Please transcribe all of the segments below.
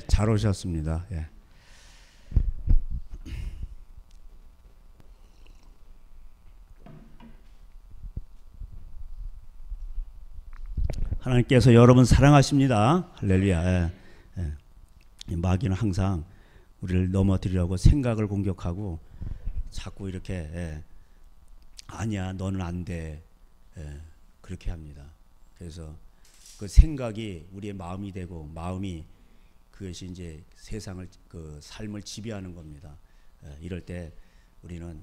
잘 오셨습니다. 예. 하나님께서 여러분 사랑하십니다. 할렐루야. 예. 예. 마귀는 항상 우리를 넘어뜨리려고 생각을 공격하고 자꾸 이렇게 아니야 너는 안 돼. 그렇게 합니다. 그래서 그 생각이 우리의 마음이 되고 마음이 그것이 이제 세상을 그 삶을 지배하는 겁니다. 이럴 때 우리는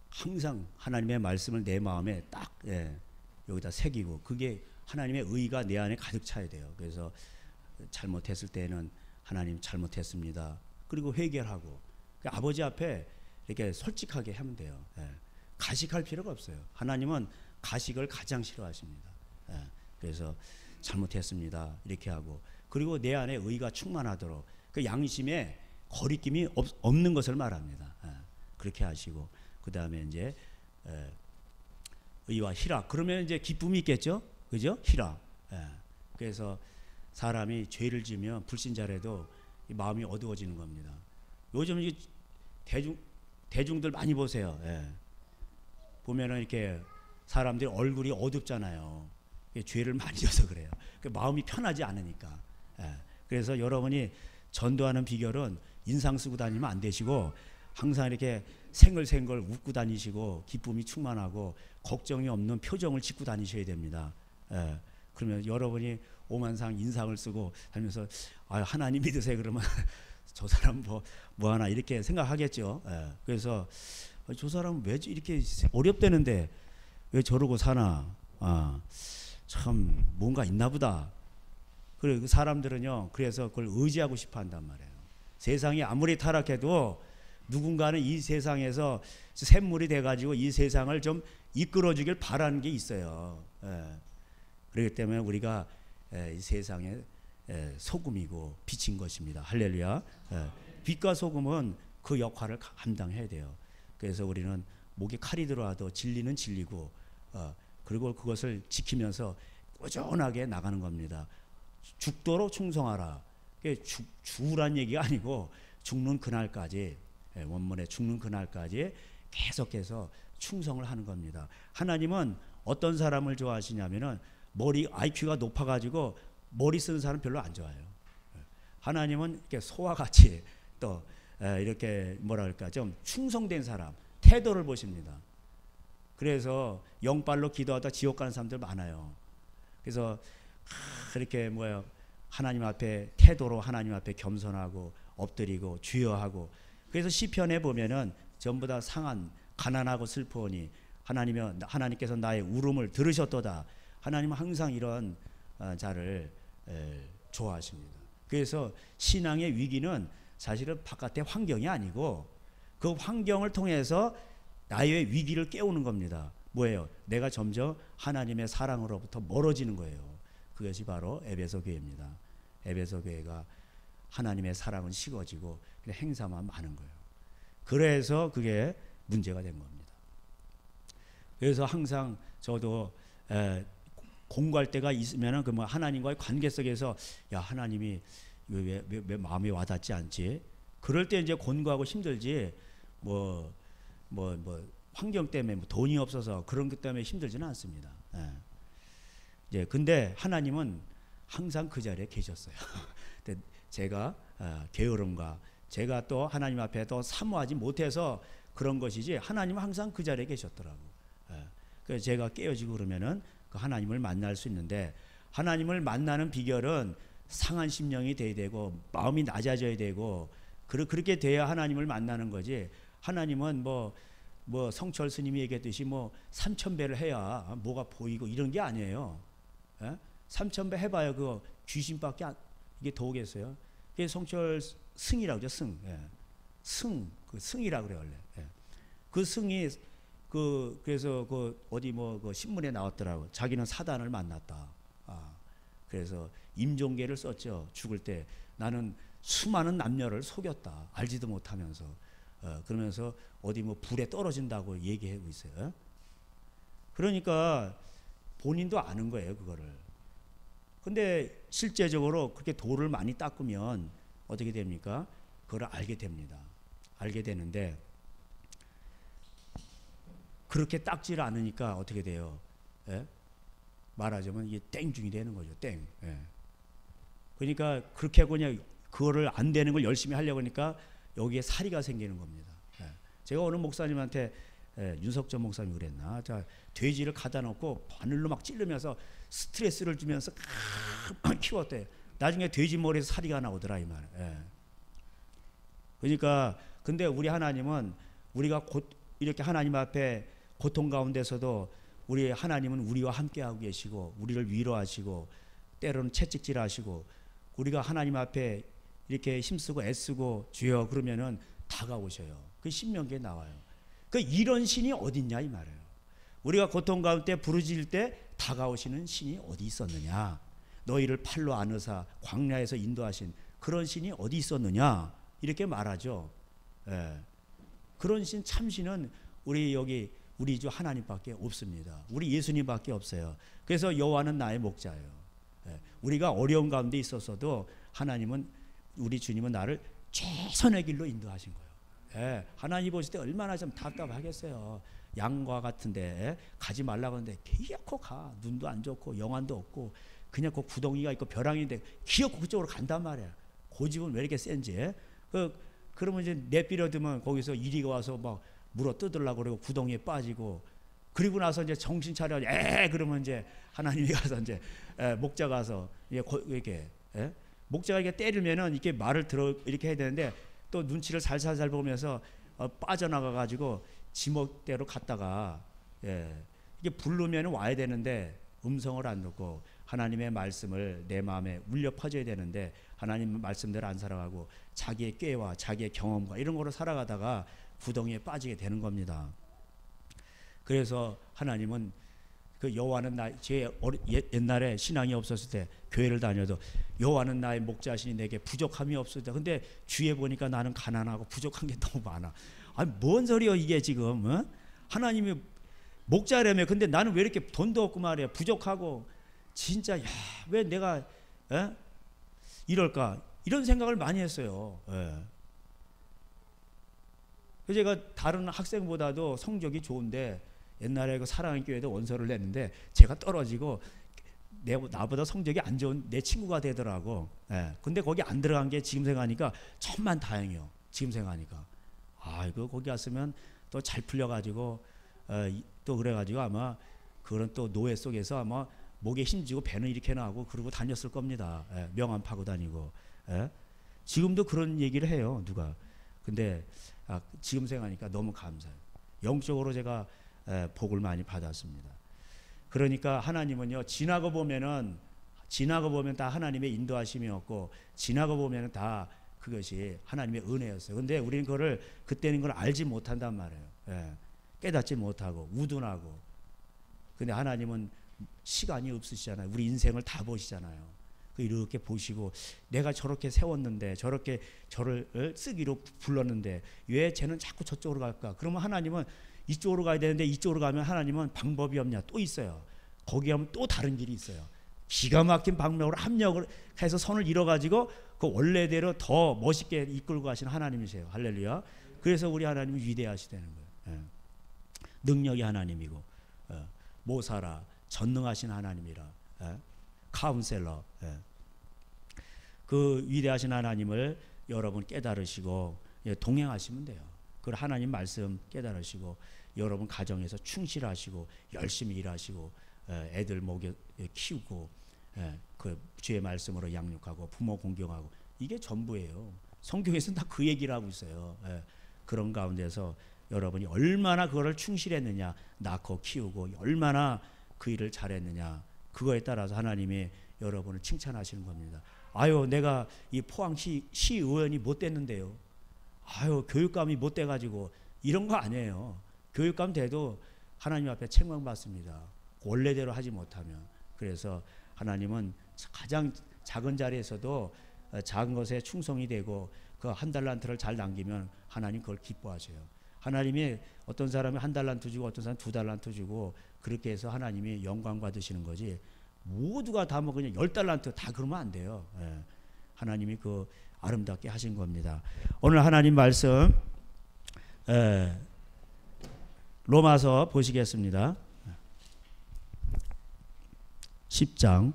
항상 하나님의 말씀을 내 마음에 딱 여기다 새기고 그게 하나님의 의가 내 안에 가득 차야 돼요. 그래서 잘못했을 때는 하나님 잘못했습니다. 그리고 회개하고 아버지 앞에 이렇게 솔직하게 하면 돼요. 가식할 필요가 없어요. 하나님은 가식을 가장 싫어하십니다. 그래서 잘못했습니다. 이렇게 하고 그리고 내 안에 의가 충만하도록 그 양심에 거리낌이 없는 것을 말합니다. 그렇게 하시고 그 다음에 이제 의와 희락 그러면 이제 기쁨이 있겠죠, 그죠? 희락. 그래서 사람이 죄를 지으면 불신자라도 마음이 어두워지는 겁니다. 요즘 이 대중들 많이 보세요. 보면은 이렇게 사람들이 얼굴이 어둡잖아요. 죄를 많이 져서 그래요. 마음이 편하지 않으니까. 그래서 여러분이 전도하는 비결은 인상 쓰고 다니면 안 되시고 항상 이렇게 생글생글 웃고 다니시고 기쁨이 충만하고 걱정이 없는 표정을 짓고 다니셔야 됩니다. 그러면 여러분이 오만상 인상을 쓰고 다니면서 하나님 믿으세요 그러면 저 사람 뭐 하나 이렇게 생각하겠죠. 그래서 저 사람 왜 이렇게 어렵다는데 왜 저러고 사나. 참 뭔가 있나 보다. 그리고 그 사람들은요 그래서 그걸 의지하고 싶어 한단 말이에요. 세상이 아무리 타락해도 누군가는 이 세상에서 샘물이 돼가지고 이 세상을 좀 이끌어주길 바라는 게 있어요. 그렇기 때문에 우리가 이 세상의 소금이고 빛인 것입니다. 할렐루야. 빛과 소금은 그 역할을 감당해야 돼요. 그래서 우리는 목에 칼이 들어와도 진리는 진리고 그리고 그것을 지키면서 꾸준하게 나가는 겁니다. 죽도록 충성하라. 죽으란 얘기가 아니고 죽는 그날까지 원문에 죽는 그날까지 계속해서 충성을 하는 겁니다. 하나님은 어떤 사람을 좋아하시냐면은 머리 IQ가 높아가지고 머리 쓰는 사람 별로 안 좋아해요. 하나님은 이렇게 소와 같이 또 이렇게 뭐랄까 좀 충성된 사람 태도를 보십니다. 그래서 영빨로 기도하다 지옥 가는 사람들 많아요. 그래서 이렇게 하나님 앞에 태도로 하나님 앞에 겸손하고 엎드리고 주여하고 그래서 시편에 보면은 전부 다 상한 가난하고 슬퍼하니 하나님께서 나의 울음을 들으셨도다. 하나님은 항상 이런 자를 좋아하십니다. 그래서 신앙의 위기는 사실은 바깥의 환경이 아니고 그 환경을 통해서 나의 위기를 깨우는 겁니다. 뭐예요? 내가 점점 하나님의 사랑으로부터 멀어지는 거예요. 그것이 바로 에베소 교회입니다. 에베소 교회가 하나님의 사랑은 식어지고 행사만 많은 거예요. 그래서 그게 문제가 된 겁니다. 그래서 항상 저도 공부할 때가 있으면은 그 하나님과의 관계 속에서 야 하나님이 왜 마음에 와닿지 않지? 그럴 때 이제 권고하고 힘들지 환경 때문에 돈이 없어서 그런 것 때문에 힘들지는 않습니다. 이제 근데 하나님은 항상 그 자리에 계셨어요. 근데 제가 게으름과 제가 또 하나님 앞에 또 사모하지 못해서 그런 것이지 하나님은 항상 그 자리에 계셨더라고. 그래서 제가 깨어지고 그러면은 그 하나님을 만날 수 있는데 하나님을 만나는 비결은 상한 심령이 돼야 되고 마음이 낮아져야 되고 그렇게 돼야 하나님을 만나는 거지. 하나님은 성철 스님이 얘기했듯이 3000배를 해야 뭐가 보이고 이런 게 아니에요. 3000배 해봐야 그 귀신밖에 이게 더 오겠어요. 그게 성철 승이라고 그러죠. 그 승이라고 그래요 원래. 그 승이 그래서 어디 그 신문에 나왔더라고. 자기는 사단을 만났다. 그래서 임종계를 썼죠. 죽을 때 나는 수많은 남녀를 속였다. 알지도 못하면서. 그러면서 어디 불에 떨어진다고 얘기하고 있어요. 그러니까 본인도 아는 거예요, 그거를. 근데 실제적으로 그렇게 돌을 많이 닦으면 어떻게 됩니까? 그걸 알게 됩니다. 알게 되는데 그렇게 닦지를 않으니까 어떻게 돼요? 예? 말하자면 이게 땡중이 되는 거죠. 땡. 예. 그러니까 그렇게 그냥 그거를 안 되는 걸 열심히 하려고 하니까 여기에 사리가 생기는 겁니다. 예. 제가 어느 목사님한테 윤석전 목사님이 그랬나? 자, 돼지를 갖다 놓고 바늘로 막 찌르면서 스트레스를 주면서 키웠대. 나중에 돼지 머리에서 사리가 나오더라 이 말. 예. 그러니까 근데 우리 하나님은 우리가 곧 이렇게 하나님 앞에 고통 가운데서도 우리 하나님은 우리와 함께하고 계시고 우리를 위로하시고 때로는 채찍질하시고 우리가 하나님 앞에 이렇게 힘쓰고 애쓰고 주여 그러면은 다가오셔요. 그 신명기에 나와요. 그 이런 신이 어딨냐 이 말이에요. 우리가 고통 가운데 부르짖을 때 다가오시는 신이 어디 있었느냐. 너희를 팔로 안으사 광야에서 인도하신 그런 신이 어디 있었느냐 이렇게 말하죠. 예. 그런 신 참신은 우리 여기 우리 주 하나님밖에 없습니다. 우리 예수님밖에 없어요. 그래서 여호와는 나의 목자예요. 예. 우리가 어려운 가운데 있었어도 하나님은 우리 주님은 나를 최선의 길로 인도하신 거예요. 예. 하나님 보실 때 얼마나 좀 답답하겠어요. 양과 같은데 가지 말라고 하는데 기어코 가. 눈도 안 좋고 영안도 없고 그냥 그 구덩이가 있고 벼랑인데 기어코 그쪽으로 간단 말이야. 고집은 왜 이렇게 센지. 그러면 이제 내비려두면 거기서 이리가 와서 막 물어 뜯으려고 그러고 구덩이에 빠지고 그리고 나서 이제 정신 차려 그러면 이제 하나님이 가서 이제 목자 가서 이렇게 목자가 이렇게 때리면은 이렇게 말을 들어 이렇게 해야 되는데 또 눈치를 살살살 보면서 빠져나가 가지고 지멋대로 갔다가 이게 부르면 와야 되는데 음성을 안 듣고 하나님의 말씀을 내 마음에 울려 퍼져야 되는데 하나님 말씀대로 안 살아가고 자기의 꾀와 자기의 경험과 이런 거로 살아가다가 구덩이에 빠지게 되는 겁니다. 그래서 하나님은 그 여호와는 제 옛날에 신앙이 없었을 때 교회를 다녀도 여호와는 나의 목자시니 내게 부족함이 없었다. 근데 주위에 보니까 나는 가난하고 부족한 게 너무 많아. 아니 뭔 소리야 이게 지금? 어? 하나님이 목자라며. 근데 나는 왜 이렇게 돈도 없고 말이야. 부족하고 진짜 왜 내가 이럴까? 이런 생각을 많이 했어요. 그래서 제가 다른 학생보다도 성적이 좋은데 옛날에 그 사랑의 교회도 원서를 냈는데 제가 떨어지고 나보다 성적이 안 좋은 내 친구가 되더라고. 근데 거기 안 들어간 게 지금 생각하니까 천만 다행이요. 지금 생각하니까 이거 거기 갔으면 또 잘 풀려가지고 또 그래가지고 아마 그런 또 노예 속에서 아마 목에 힘주고 배는 이렇게 나고 그러고 다녔을 겁니다. 명함 파고 다니고. 지금도 그런 얘기를 해요 누가. 근데 지금 생각하니까 너무 감사해요. 영적으로 제가 복을 많이 받았습니다. 그러니까 하나님은요 지나고 보면 다 하나님의 인도하심이었고 지나고 보면 다 그것이 하나님의 은혜였어요. 근데 우리는 그때는 그걸 알지 못한단 말이에요. 깨닫지 못하고 우둔하고. 근데 하나님은 시간이 없으시잖아요. 우리 인생을 다 보시잖아요. 이렇게 보시고 내가 저렇게 세웠는데 저렇게 저를 쓰기로 불렀는데 왜 쟤는 자꾸 저쪽으로 갈까? 그러면 하나님은 이쪽으로 가야 되는데 이쪽으로 가면 하나님은 방법이 없냐? 또 있어요. 거기 가면 또 다른 길이 있어요. 기가 막힌 방법으로 합력을 해서 선을 이뤄가지고 그 원래대로 더 멋있게 이끌고 가시는 하나님이세요. 할렐루야. 그래서 우리 하나님은 위대하시다는 거예요. 능력이 하나님이고 모사라 전능하신 하나님이라 카운셀러. 그 위대하신 하나님을 여러분 깨달으시고 동행하시면 돼요. 그 하나님 말씀 깨달으시고 여러분 가정에서 충실하시고 열심히 일하시고 애들 먹여 키우고 그 주의 말씀으로 양육하고 부모 공경하고 이게 전부예요. 성경에서는 다 그 얘기를 하고 있어요. 그런 가운데서 여러분이 얼마나 그거를 충실했느냐 낳고 키우고 얼마나 그 일을 잘했느냐 그거에 따라서 하나님이 여러분을 칭찬하시는 겁니다. 내가 이 포항시 시의원이 못 됐는데요. 교육감이 못 돼가지고 이런 거 아니에요. 교육감 돼도 하나님 앞에 책망받습니다. 원래대로 하지 못하면. 그래서 하나님은 가장 작은 자리에서도 작은 것에 충성이 되고 그 한 달란트를 잘 남기면 하나님 그걸 기뻐하셔요. 하나님이 어떤 사람이 한 달란트 주고 어떤 사람 두 달란트 주고 그렇게 해서 하나님이 영광 받으시는 거지 모두가 다 뭐 그냥 10달란트 다 그러면 안 돼요. 예. 하나님이 그 아름답게 하신 겁니다. 오늘 하나님 말씀 로마서 보시겠습니다. 10장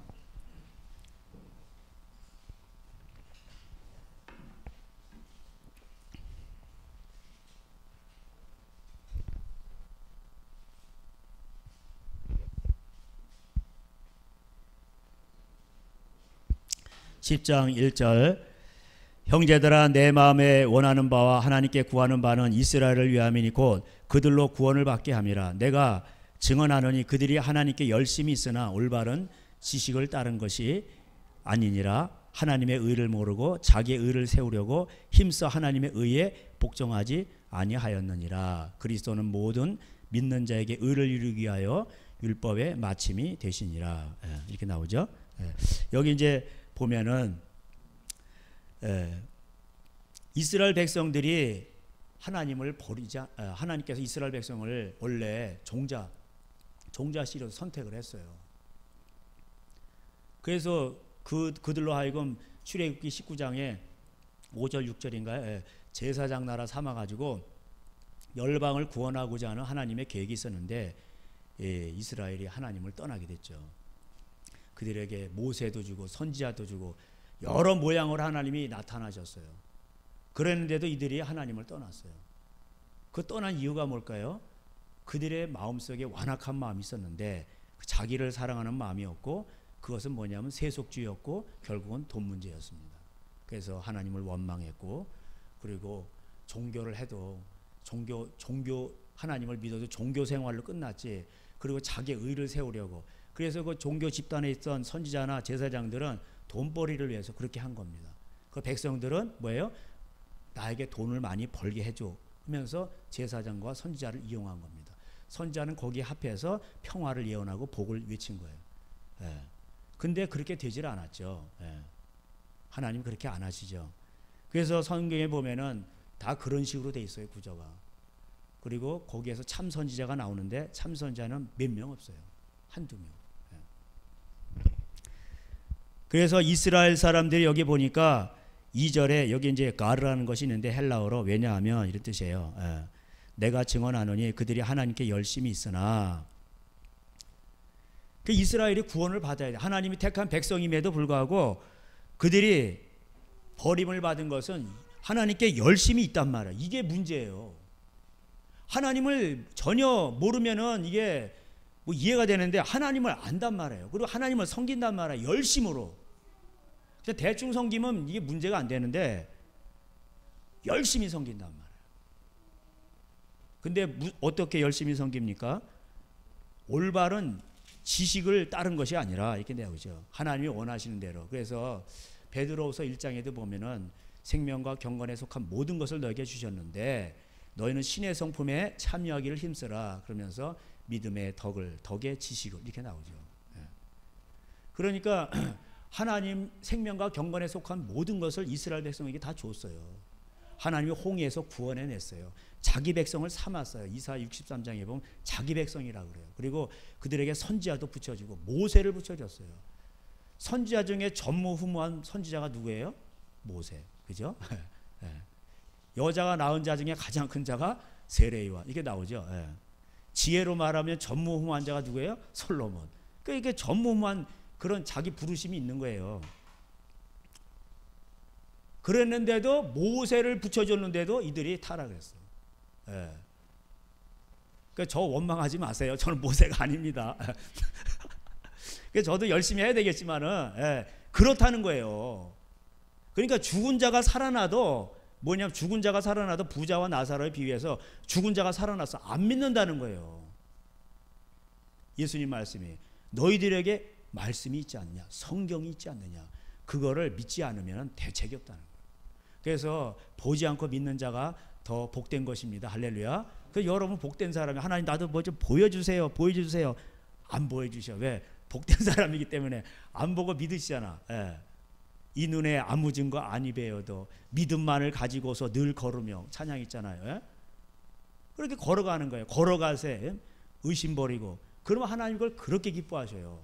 10장 1절 형제들아 내 마음에 원하는 바와 하나님께 구하는 바는 이스라엘을 위함이니 곧 그들로 구원을 받게 함이라. 내가 증언하노니 그들이 하나님께 열심히 있으나 올바른 지식을 따른 것이 아니니라. 하나님의 의를 모르고 자기의 의를 세우려고 힘써 하나님의 의에 복종하지 아니하였느니라. 그리스도는 모든 믿는 자에게 의를 이루기 위하여 율법의 마침이 되시니라. 이렇게 나오죠. 여기 이제 보면은 이스라엘 백성들이 하나님을 버리자, 하나님께서 이스라엘 백성을 원래 종자씨로 선택을 했어요. 그래서 그들로 하여금 출애굽기 19장에 5절 6절인가요? 제사장 나라 삼아가지고 열방을 구원하고자 하는 하나님의 계획이 있었는데 이스라엘이 하나님을 떠나게 됐죠. 그들에게 모세도 주고 선지자도 주고 여러 모양으로 하나님이 나타나셨어요. 그랬는데도 이들이 하나님을 떠났어요. 그 떠난 이유가 뭘까요? 그들의 마음속에 완악한 마음이 있었는데 자기를 사랑하는 마음이었고 그것은 뭐냐면 세속주의였고 결국은 돈 문제였습니다. 그래서 하나님을 원망했고 그리고 종교를 해도 종교 하나님을 믿어도 종교 생활로 끝났지 그리고 자기의 의를 세우려고 그래서 그 종교 집단에 있던 선지자나 제사장들은 돈벌이를 위해서 그렇게 한 겁니다. 그 백성들은 뭐예요? 나에게 돈을 많이 벌게 해줘 하면서 제사장과 선지자를 이용한 겁니다. 선지자는 거기에 합해서 평화를 예언하고 복을 외친 거예요. 근데 그렇게 되질 않았죠. 하나님 그렇게 안 하시죠. 그래서 성경에 보면은 다 그런 식으로 돼 있어요, 구조가. 그리고 거기에서 참 선지자가 나오는데 참 선지자는 몇 명 없어요. 한두 명. 그래서 이스라엘 사람들이 여기 보니까 2절에 여기 이제 가르라는 것이 있는데 헬라어로 왜냐하면 이런 뜻이에요. 내가 증언하노니 그들이 하나님께 열심히 있으나 그 이스라엘이 구원을 받아야 돼. 하나님이 택한 백성임에도 불구하고 그들이 버림을 받은 것은 하나님께 열심히 있단 말이에요. 이게 문제예요. 하나님을 전혀 모르면은 이게 뭐 이해가 되는데 하나님을 안단 말이에요. 그리고 하나님을 섬긴단 말이에요. 열심으로. 대충 섬기면 이게 문제가 안 되는데 열심히 섬긴단 말이에요. 근데 어떻게 열심히 섬깁니까? 올바른 지식을 따른 것이 아니라 이렇게 되죠. 하나님이 원하시는 대로. 그래서 베드로후서 1장에도 보면은 생명과 경건에 속한 모든 것을 너에게 주셨는데 너희는 신의 성품에 참여하기를 힘쓰라. 그러면서 믿음의 덕의 지식을 이렇게 나오죠. 그러니까 하나님 생명과 경건에 속한 모든 것을 이스라엘 백성에게 다 줬어요. 하나님이 홍해에서 구원해냈어요. 자기 백성을 삼았어요. 이사야 63장에 보면 자기 백성이라고 그래요. 그리고 그들에게 선지자도 붙여주고 모세를 붙여줬어요. 선지자 중에 전무후무한 선지자가 누구예요? 모세. 그죠? 여자가 낳은 자 중에 가장 큰 자가 세레이와 이게 나오죠. 지혜로 말하면 전무후무한 자가 누구예요? 솔로몬. 그러니까 이게 전무후무한 그런 자기 부르심이 있는 거예요. 그랬는데도 모세를 붙여줬는데도 이들이 타락했어요. 그러니까 저 원망하지 마세요. 저는 모세가 아닙니다. 그래서 저도 열심히 해야 되겠지만은 그렇다는 거예요. 그러니까 죽은 자가 살아나도 뭐냐면 죽은 자가 살아나도 부자와 나사로에 비유해서 죽은 자가 살아나서 안 믿는다는 거예요. 예수님 말씀이 너희들에게 말씀이 있지 않냐, 성경이 있지 않느냐, 그거를 믿지 않으면 대책이 없다는 거예요. 그래서 보지 않고 믿는 자가 더 복된 것입니다. 할렐루야. 그 여러분 복된 사람이 하나님 나도 뭐 좀 보여주세요. 안 보여주셔. 왜? 복된 사람이기 때문에 안 보고 믿으시잖아. 이 눈에 아무 증거 아니 배어도 믿음만을 가지고서 늘 걸으며 찬양 있잖아요. 그렇게 걸어가는 거예요. 걸어가세 의심 버리고. 그러면 하나님 그걸 그렇게 기뻐하셔요.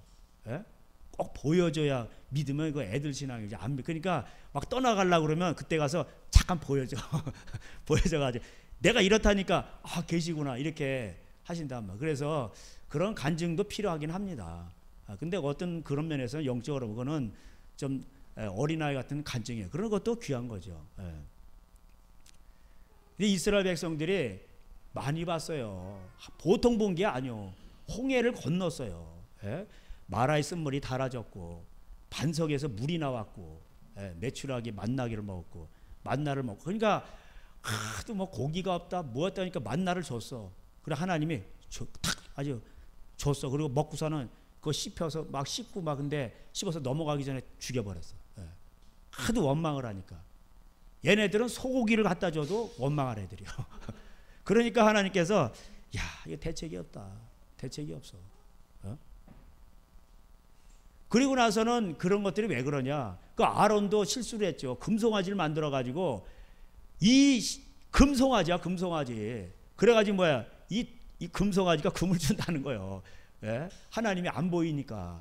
꼭 보여줘야 믿으면 그 애들 신앙이지. 안 믿. 그러니까 막 떠나가려고 그러면 그때 가서 잠깐 보여줘. 보여줘가지고 내가 이렇다니까 아 계시구나 이렇게 하신단 말이에요. 그래서 그런 간증도 필요하긴 합니다. 근데 어떤 그런 면에서는 영적으로 그거는 좀 어린아이 같은 간증이에요. 그런 것도 귀한 거죠. 근데 이스라엘 백성들이 많이 봤어요. 보통 본 게 아니요. 홍해를 건넜어요. 마라의 쓴물이 달아졌고 반석에서 물이 나왔고 메추라기 만나기를 먹었고 만나를 먹고 그러니까 하도 뭐 고기가 없다 뭐였다 하니까 만나를 줬어. 그래 하나님이 탁 아주 줬어. 그리고 먹고서는 그거 씹혀서 막 씹고 막 근데 씹어서 넘어가기 전에 죽여버렸어. 하도 원망을 하니까 얘네들은 소고기를 갖다 줘도 원망할 애들이요. 그러니까 하나님께서 야 이거 대책이 없다. 대책이 없어. 그리고 나서는 그런 것들이 왜 그러냐? 그 아론도 실수를 했죠. 금송아지를 만들어 가지고 이 금송아지야 금송아지. 그래가지고 뭐야 이 금송아지가 금을 준다는 거예요. 하나님이 안 보이니까.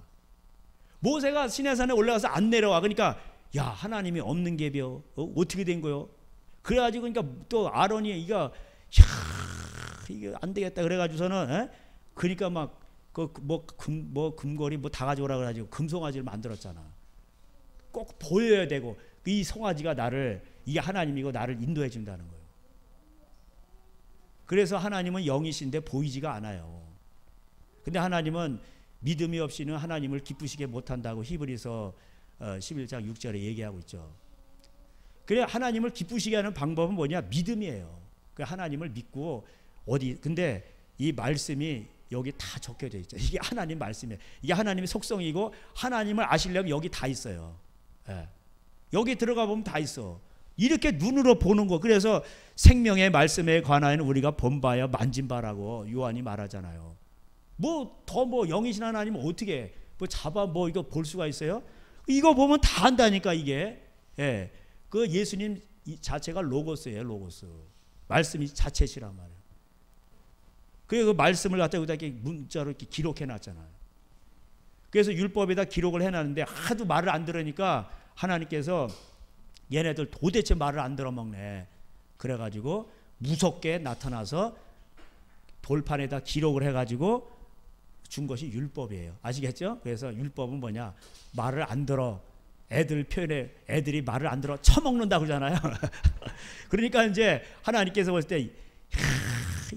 모세가 시내산에 올라가서 안 내려와. 그러니까 야 하나님이 없는 게벼 어떻게 된 거요? 그래가지고 그러니까 또 아론이 이거 이게 안 되겠다 그래가지고서는 그러니까 막 금고리 뭐 다 가져오라 그래가지고 금송아지를 만들었잖아. 꼭 보여야 되고 이 송아지가 나를 이게 하나님이고 나를 인도해 준다는 거예요. 그래서 하나님은 영이신데 보이지가 않아요. 근데 하나님은 믿음이 없이는 하나님을 기쁘시게 못한다고 히브리서 11장 6절에 얘기하고 있죠. 그래 하나님을 기쁘시게 하는 방법은 뭐냐? 믿음이에요. 그 하나님을 믿고 근데 이 말씀이 여기 다 적혀져 있죠. 이게 하나님 말씀이에요. 이게 하나님의 속성이고 하나님을 아시려면 여기 다 있어요. 여기 들어가 보면 다 있어. 이렇게 눈으로 보는 거. 그래서 생명의 말씀에 관하여는 우리가 본바야 만진 바라고 요한이 말하잖아요. 뭐 더 영이신 하나님은 어떻게 잡아 이거 볼 수가 있어요? 이거 보면 다 안다니까 이게. 그 예수님 자체가 로고스예요. 로고스. 말씀이 자체시란 말이에요. 그 말씀을 갖다 여기다 이렇게 문자로 이렇게 기록해 놨잖아요. 그래서 율법에다 기록을 해 놨는데 하도 말을 안 들으니까 하나님께서 얘네들 도대체 말을 안 들어먹네. 그래가지고 무섭게 나타나서 돌판에다 기록을 해가지고 준 것이 율법이에요. 아시겠죠? 그래서 율법은 뭐냐? 말을 안 들어. 애들이 말을 안 들어 처먹는다 그러잖아요. 그러니까 이제 하나님께서 볼 때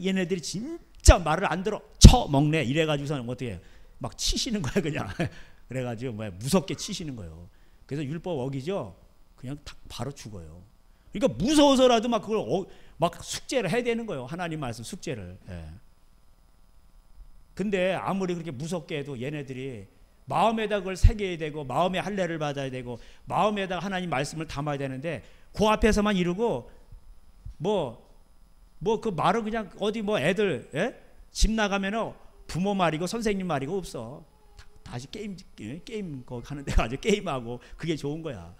얘네들이 진짜 말을 안 들어 처먹네 이래가지고서는 어떻게 해요? 막 치시는 거야 그냥. 그래가지고 무섭게 치시는 거예요. 그래서 율법 어기죠? 그냥 바로 죽어요. 그러니까 무서워서라도 막 그걸 막 숙제를 해야 되는 거예요. 하나님 말씀 숙제를. 근데 아무리 그렇게 무섭게 해도 얘네들이 마음에다 그걸 새겨야 되고 마음의 할례를 받아야 되고 마음에다 하나님 말씀을 담아야 되는데 그 앞에서만 이루고 그 말은 그냥 어디 애들 집 나가면은 부모 말이고 선생님 말이고 없어. 다시 게임 거기 가는 데 가서 게임하고 그게 좋은 거야.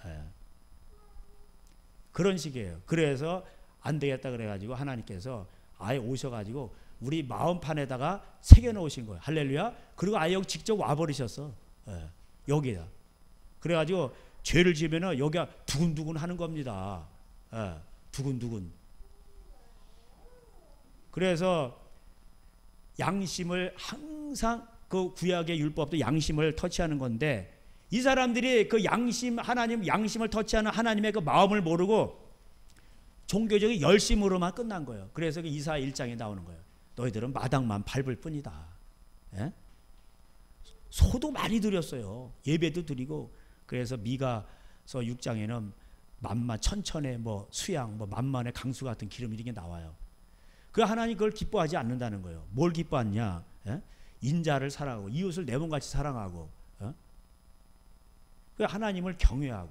그런 식이에요. 그래서 안 되겠다 그래가지고 하나님께서 아예 오셔가지고 우리 마음판에다가 새겨놓으신 거예요. 할렐루야. 그리고 아예 여기 직접 와버리셨어. 여기다. 그래가지고 죄를 지으면은 여기가 두근두근 하는 겁니다. 두근두근. 그래서 양심을 항상 그 구약의 율법도 양심을 터치하는 건데 이 사람들이 그 하나님 양심을 터치하는 하나님의 그 마음을 모르고 종교적인 열심으로만 끝난 거예요. 그래서 그 이사 1장에 나오는 거예요. 너희들은 마당만 밟을 뿐이다. 소도 많이 드렸어요. 예배도 드리고. 그래서 미가서 6장에는 만만 천천의 수양 만만의 강수 같은 기름 이런 게 나와요. 그 하나님 그걸 기뻐하지 않는다는 거예요. 뭘 기뻐하냐? 인자를 사랑하고 이웃을 내 몸같이 사랑하고 그 하나님을 경외하고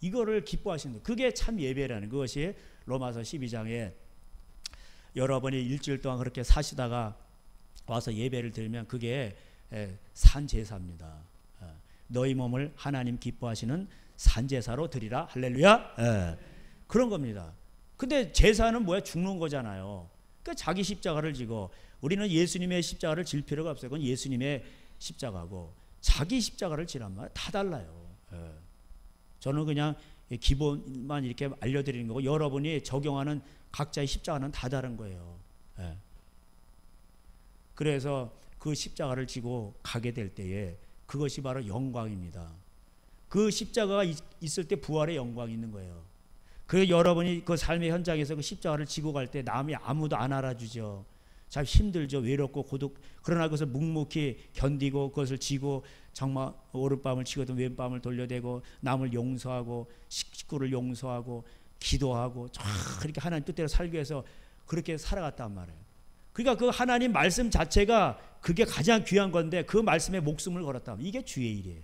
이거를 기뻐하시는 그게 참 예배라는 그것이 로마서 12장에 여러분이 일주일 동안 그렇게 사시다가 와서 예배를 드리면 그게 산제사입니다. 너희 몸을 하나님 기뻐하시는 산제사로 드리라. 할렐루야. 그런 겁니다. 근데 제사는 뭐야? 죽는 거잖아요. 그러니까 자기 십자가를 지고 우리는 예수님의 십자가를 질 필요가 없어요. 그건 예수님의 십자가고 자기 십자가를 지란 말이에요. 다 달라요. 예. 저는 그냥 기본만 이렇게 알려드리는 거고 여러분이 적용하는 각자의 십자가는 다 다른 거예요. 예. 그래서 그 십자가를 지고 가게 될 때에 그것이 바로 영광입니다. 그 십자가가 있을 때 부활의 영광이 있는 거예요. 그 여러분이 그 삶의 현장에서 그 십자가를 지고 갈 때 남이 아무도 안 알아주죠. 참 힘들죠. 외롭고 고독. 그러나 그것을 묵묵히 견디고 그것을 지고 정말 오른밤을 치거든 왼밤을 돌려대고 남을 용서하고 식구를 용서하고 기도하고 그렇게 하나님 뜻대로 살기 위해서 그렇게 살아갔단 말이에요. 그러니까 그 하나님 말씀 자체가 그게 가장 귀한 건데 그 말씀에 목숨을 걸었다. 이게 주의 일이에요.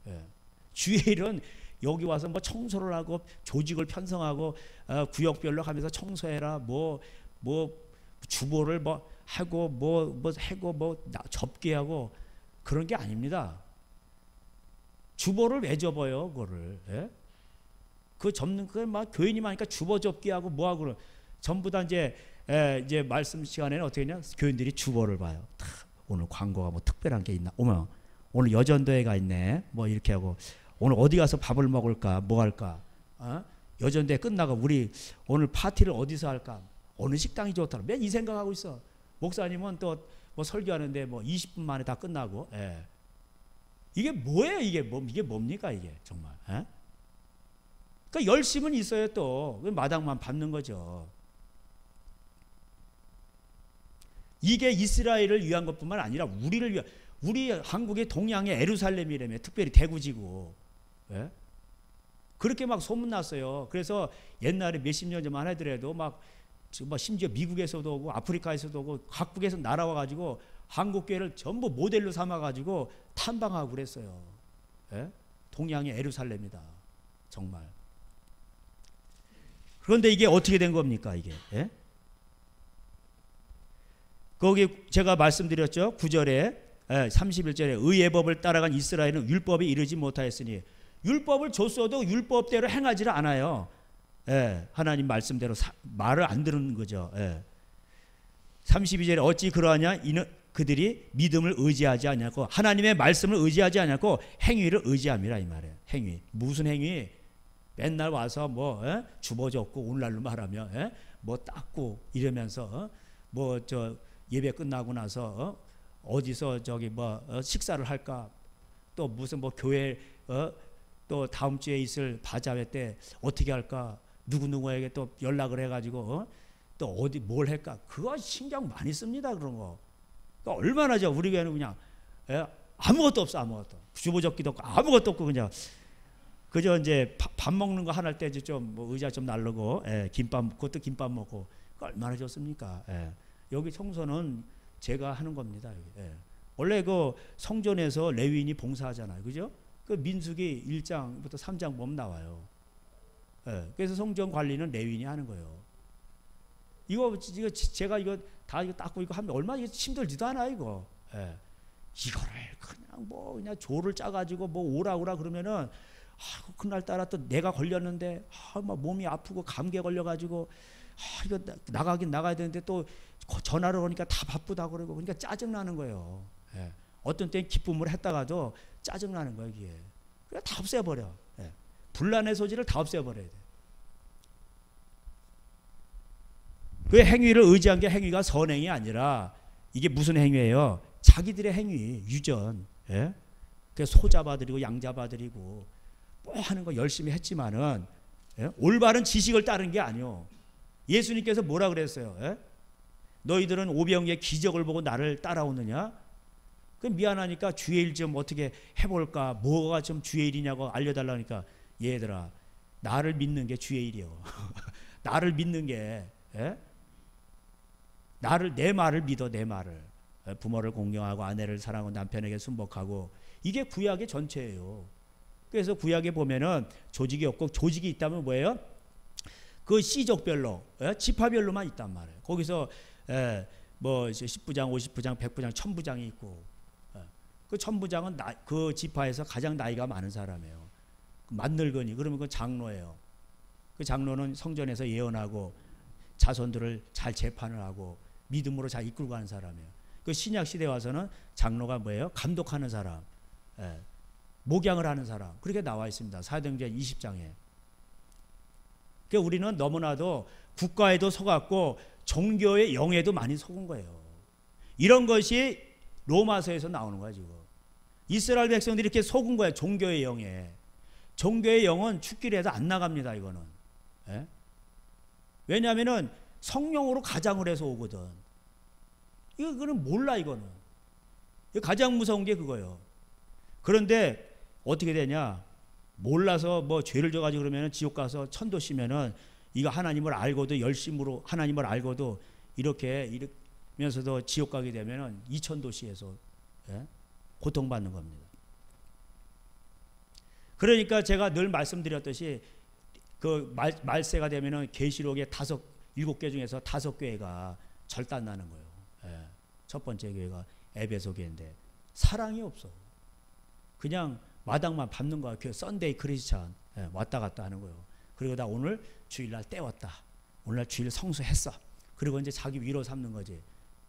예. 주의 일은 여기 와서 뭐 청소를 하고 조직을 편성하고 구역별로 하면서 청소해라 뭐 주보를 뭐 하고 뭐 해고 뭐 접기하고 그런 게 아닙니다. 주보를 왜 접어요, 그거를? 예? 그 접는 그 막 교인이 많으니까 주보 접기하고 뭐하고 전부 다 이제 말씀 시간에는 어떻게 했냐? 교인들이 주보를 봐요. 오늘 광고가 뭐 특별한 게 있나? 어머, 오늘 여전도회가 있네. 뭐 이렇게 하고 오늘 어디 가서 밥을 먹을까? 뭐 할까? 여전도회 끝나고 우리 오늘 파티를 어디서 할까? 어느 식당이 좋더라. 맨 이 생각하고 있어. 목사님은 또 뭐 설교하는데 뭐 20분 만에 다 끝나고. 예. 이게 뭐예요? 이게 뭡니까 이게 정말? 예? 그러니까 열심은 있어요 또. 마당만 밟는 거죠. 이게 이스라엘을 위한 것뿐만 아니라 우리를 위한 우리 한국의 동양의 에루살렘이라며 특별히 대구지구. 예? 그렇게 막 소문났어요. 그래서 옛날에 몇십 년 전만 하더라도 막 심지어 미국에서도 오고 아프리카에서도 오고 각국에서 날아와가지고 한국교회를 전부 모델로 삼아가지고 탐방하고 그랬어요. 예? 동양의 에루살렘이다. 정말. 그런데 이게 어떻게 된 겁니까 이게? 예? 거기 제가 말씀드렸죠. 9절에 31절에 의의 법을 따라간 이스라엘은 율법에 이르지 못하였으니 율법을 줬어도 율법대로 행하지를 않아요. 예, 하나님 말씀대로 말을 안 듣는 거죠. 예. 32절에 어찌 그러하냐 이는 그들이 믿음을 의지하지 않냐고 하나님의 말씀을 의지하지 않냐고 행위를 의지함이라 이 말이에요. 행위. 무슨 행위? 맨날 와서 뭐 주보 접고 오늘날로 말하면 뭐 닦고 이러면서 뭐 저 예배 끝나고 나서 어디서 저기 뭐 식사를 할까? 또 무슨 뭐 교회 또 다음 주에 있을 바자회 때 어떻게 할까? 누구누구에게 또 연락을 해가지고 또 어디 뭘 할까? 그거 신경 많이 씁니다. 그런 거. 그러니까 얼마나 저 우리 교회는 그냥 아무것도 없어. 아무것도. 주보접기도 없고 아무것도 없고 그냥 그저 이제 밥 먹는 거 하나 때 좀 뭐 의자 좀 날르고 김밥 그것도 김밥 먹고 얼마나 좋습니까? 여기 청소는 제가 하는 겁니다. 원래 그 성전에서 레위인이 봉사하잖아요. 그죠? 그 민수기 1장부터 3장 보면 나와요. 그래서 성전 관리는 레위인이 하는 거예요. 이거 제가 이거 다 이거 닦고 이거 하면 얼마나 힘들지도 않아 이거. 이거를 그냥 뭐 그냥 조를 짜가지고 뭐 오라 그러면은 그날 따라 또 내가 걸렸는데 막 몸이 아프고 감기에 걸려가지고 이거 나가긴 나가야 되는데 또 전화를 오니까 다 바쁘다 그러고 그러니까 짜증 나는 거예요. 어떤 때는 기쁨을 했다가도 짜증 나는 거예요 이게. 그냥 다 없애버려. 분란의 소지를 다 없애버려야 돼. 그 행위를 의지한 게 행위가 선행이 아니라 이게 무슨 행위예요? 자기들의 행위, 유전. 그 소 잡아들이고 양 잡아들이고 뭐 하는 거 열심히 했지만은 올바른 지식을 따른 게 아니요. 예수님께서 뭐라 그랬어요? 너희들은 오병이의 기적을 보고 나를 따라오느냐? 그 미안하니까 주의 일 좀 어떻게 해볼까? 뭐가 좀 주의 일이냐고 알려달라니까 얘들아 나를 믿는 게 주의 일이요. 나를 믿는 게 내 말을 믿어. 내 말을. 부모를 공경하고 아내를 사랑하고 남편에게 순복하고 이게 구약의 전체예요. 그래서 구약에 보면은 조직이 없고 조직이 있다면 뭐예요? 그 씨족별로 지파별로만 있단 말이에요. 거기서 뭐 10부장, 50부장, 100부장, 1000부장이 있고 그 1000부장은 그 지파에서 가장 나이가 많은 사람이에요. 만늙은이 그러면 그 장로예요. 그 장로는 성전에서 예언하고 자손들을 잘 재판을 하고 믿음으로 잘 이끌고 가는 사람이에요. 그 신약 시대 와서는 장로가 뭐예요? 감독하는 사람. 예. 목양을 하는 사람 그렇게 나와 있습니다. 사도행전 20장에. 그러니까 우리는 너무나도 국가에도 속았고 종교의 영에도 많이 속은 거예요. 이런 것이 로마서에서 나오는 거야 지금. 이스라엘 백성들이 이렇게 속은 거야 종교의 영에. 종교의 영은 죽기를 해도 안 나갑니다 이거는. 예? 왜냐하면은 성령으로 가장을 해서 오거든. 이거는 몰라 이거는. 가장 무서운 게 그거예요. 그런데 어떻게 되냐? 몰라서 뭐 죄를 져가지고 그러면 지옥 가서 천도 쉬면은 이거 하나님을 알고도 열심으로 하나님을 알고도 이러면서도 지옥 가게 되면은 이천도시에서 예? 고통받는 겁니다. 그러니까 제가 늘 말씀드렸듯이 그 말세가 되면은 계시록의 7개 중에서 5개가 절단나는 거예요. 예. 첫 번째 교회가 에베소 교회인데 사랑이 없어. 그냥 마당만 밟는 거야. 그 썬데이 크리스찬 왔다 갔다 하는 거예요. 그리고 나 오늘 주일날 때웠다. 오늘날 주일 성수했어. 그리고 이제 자기 위로 삼는 거지.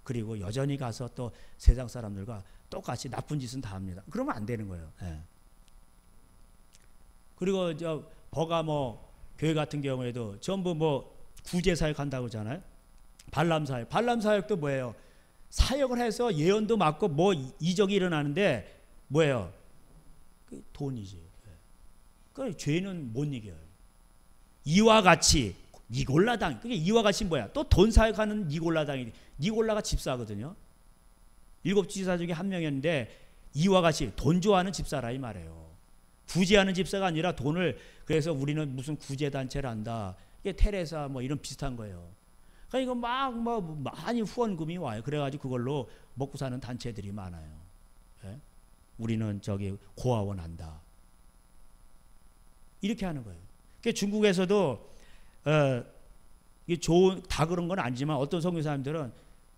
그리고 여전히 가서 또 세상 사람들과 똑같이 나쁜 짓은 다 합니다. 그러면 안 되는 거예요. 예. 그리고 저 버가모 교회 같은 경우에도 전부 뭐 구제 사역 한다고 하잖아요. 발람 사역. 발람 사역도 뭐예요? 사역을 해서 예언도 맞고 뭐 이적이 일어나는데 뭐예요? 그 돈이지. 그 죄는 못 이겨요. 이와 같이 니골라당. 그게 이와 같이 뭐야? 또 돈 사역하는 니골라당이. 니골라가 집사거든요. 7 집사 중에 한 명이었는데 이와 같이 돈 좋아하는 집사라 이 말이에요. 구제하는 집사가 아니라 돈을 그래서 우리는 무슨 구제 단체를 한다. 이게 테레사 뭐 이런 비슷한 거예요. 그러니까 이거 막 뭐 많이 후원금이 와요. 그래가지고 그걸로 먹고 사는 단체들이 많아요. 예? 우리는 저기 고아원 한다. 이렇게 하는 거예요. 그러니까 중국에서도 이게 좋은 다 그런 건 아니지만 어떤 선교사님들은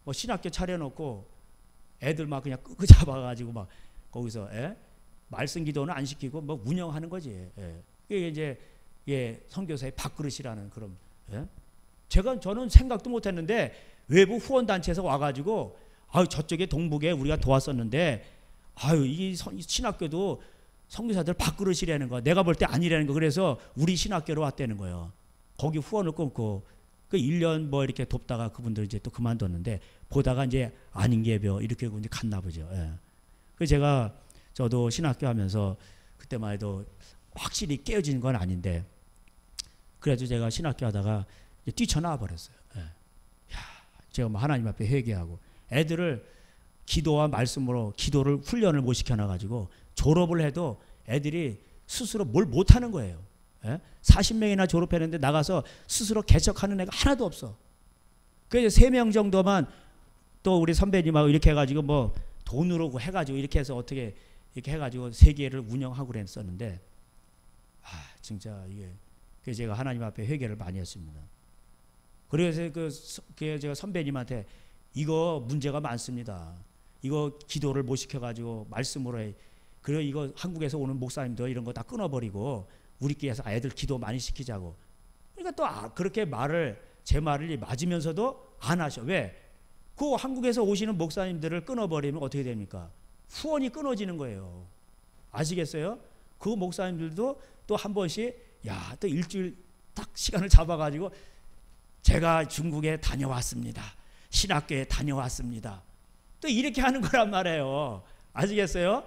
뭐 신학교 차려놓고 애들 막 그냥 끄끄 잡아가지고 막 거기서 말씀 기도는 안 시키고 뭐 운영하는 거지. 이게 이제 선교사의 밥그릇이라는 그런. 저는 생각도 못했는데 외부 후원 단체에서 와가지고 저쪽에 동북에 우리가 도왔었는데 이 신학교도 선교사들 밥그릇이라는 거. 내가 볼 때 아니라는 거. 그래서 우리 신학교로 왔다는 거예요. 거기 후원을 끊고 그 1년 뭐 이렇게 돕다가 그분들 이제 또 그만뒀는데 보다가 이제 아닌 게벼 이렇게 이제 갔나 보죠. 그래서 저도 신학교 하면서 그때만 해도 확실히 깨어지는 건 아닌데 그래도 제가 신학교 하다가 뛰쳐나와 버렸어요. 제가 뭐 하나님 앞에 회개하고 애들을 기도와 말씀으로 기도를 훈련을 못 시켜놔가지고 졸업을 해도 애들이 스스로 뭘 못하는 거예요. 40명이나 졸업했는데 나가서 스스로 개척하는 애가 하나도 없어. 그래서 3명 정도만 또 우리 선배님하고 이렇게 해가지고 뭐 돈으로 해가지고 이렇게 해서 어떻게 이렇게 해가지고 세계를 운영하고 그랬었는데 진짜 이게 그래서 제가 하나님 앞에 회개를 많이 했습니다. 그래서 제가 선배님한테 이거 문제가 많습니다. 이거 기도를 못 시켜가지고 말씀으로 해. 그리고 이거 한국에서 오는 목사님도 이런 거 다 끊어버리고 우리끼리서 애들 기도 많이 시키자고. 그러니까 또 그렇게 제 말을 맞으면서도 안 하셔. 왜? 그 한국에서 오시는 목사님들을 끊어버리면 어떻게 됩니까? 후원이 끊어지는 거예요. 아시겠어요? 그 목사님들도 또 한 번씩 또 일주일 딱 시간을 잡아가지고 제가 중국에 다녀왔습니다. 신학교에 다녀왔습니다. 또 이렇게 하는 거란 말이에요. 아시겠어요?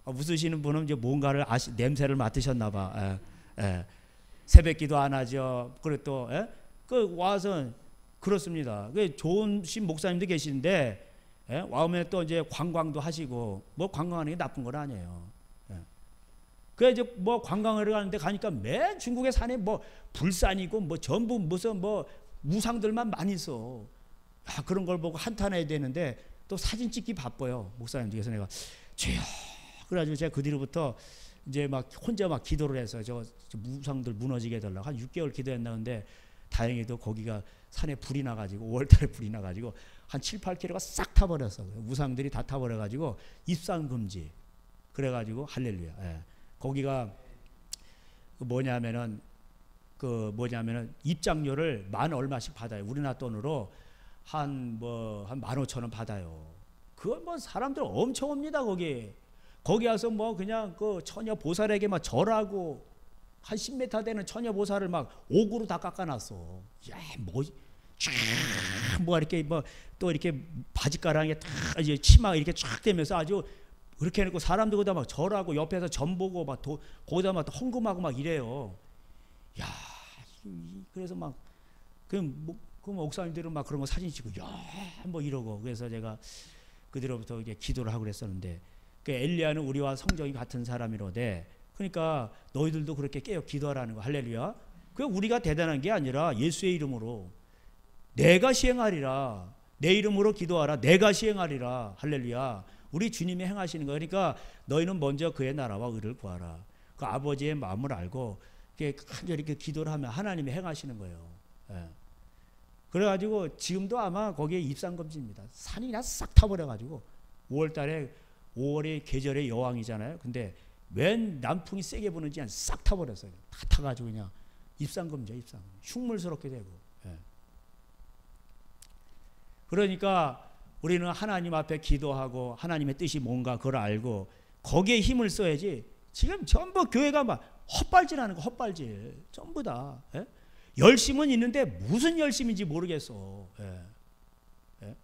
웃으시는 분은 이제 뭔가를 냄새를 맡으셨나 봐. 새벽기도 안 하죠. 그리고 또 와서 그렇습니다. 좋은 목사님도 계시는데 와오면 또 이제 관광도 하시고 뭐 관광하는 게 나쁜 건 아니에요. 그래 이제 뭐 관광을 가는데 가니까 맨 중국의 산에 뭐 불산이고 뭐 전부 무슨 뭐 우상들만 많이 있어. 그런 걸 보고 한탄해야 되는데 또 사진 찍기 바빠요. 목사님 뒤에서 내가 주여. 그래가지고 제가 그 뒤로부터 이제 막 혼자 막 기도를 해서 저 우상들 무너지게 해달라고 한 6개월 기도했나. 근데 다행히도 거기가 산에 불이 나가지고 5월달에 불이 나가지고 한 7, 8km가 싹 타버렸어. 우상들이 다 타버려가지고 입산 금지. 그래가지고 할렐루야. 거기가 뭐냐면은 입장료를 만 얼마씩 받아요. 우리나라 돈으로 한 15,000원 받아요. 그건 뭐 사람들 엄청 옵니다 거기. 거기 와서 뭐 그냥 그 처녀 보살에게 막 절하고 한 10m 되는 처녀 보살을 막 옥으로 다 깎아놨어. 야, 뭐 이렇게 뭐 또 이렇게 바지가랑에 딱 이제 치마 이렇게 쫙 되면서 아주 그렇게 해놓고 사람들 거기다 막 절하고 옆에서 점 보고 막 거기다 막 헌금하고 막 이래요. 야, 그래서 막 그 목사님들은 막 그런 거 사진 찍고 야, 뭐 이러고 그래서 제가 그들로부터 이제 기도를 하고 그랬었는데 그 엘리야는 우리와 성정이 같은 사람이로되 그러니까 너희들도 그렇게 깨어 기도하라는 거. 할렐루야. 그 우리가 대단한 게 아니라 예수의 이름으로 내가 시행하리라. 내 이름으로 기도하라. 내가 시행하리라. 할렐루야. 우리 주님이 행하시는 거. 그러니까 너희는 먼저 그의 나라와 의를 구하라. 그 아버지의 마음을 알고 간절히 이렇게 기도를 하면 하나님이 행하시는 거예요. 예. 그래가지고 지금도 아마 거기에 입산금지입니다. 산이 그냥 싹 타버려가지고 5월이 계절의 여왕이잖아요. 근데 웬 남풍이 세게 부는지 싹 타버렸어요. 다 타가지고 그냥 입산금지야. 흉물스럽게 되고. 예. 그러니까 우리는 하나님 앞에 기도하고 하나님의 뜻이 뭔가 그걸 알고 거기에 힘을 써야지. 지금 전부 교회가 막 헛발질하는 거. 헛발질 전부 다. 예? 열심은 있는데 무슨 열심인지 모르겠어. 예. 예?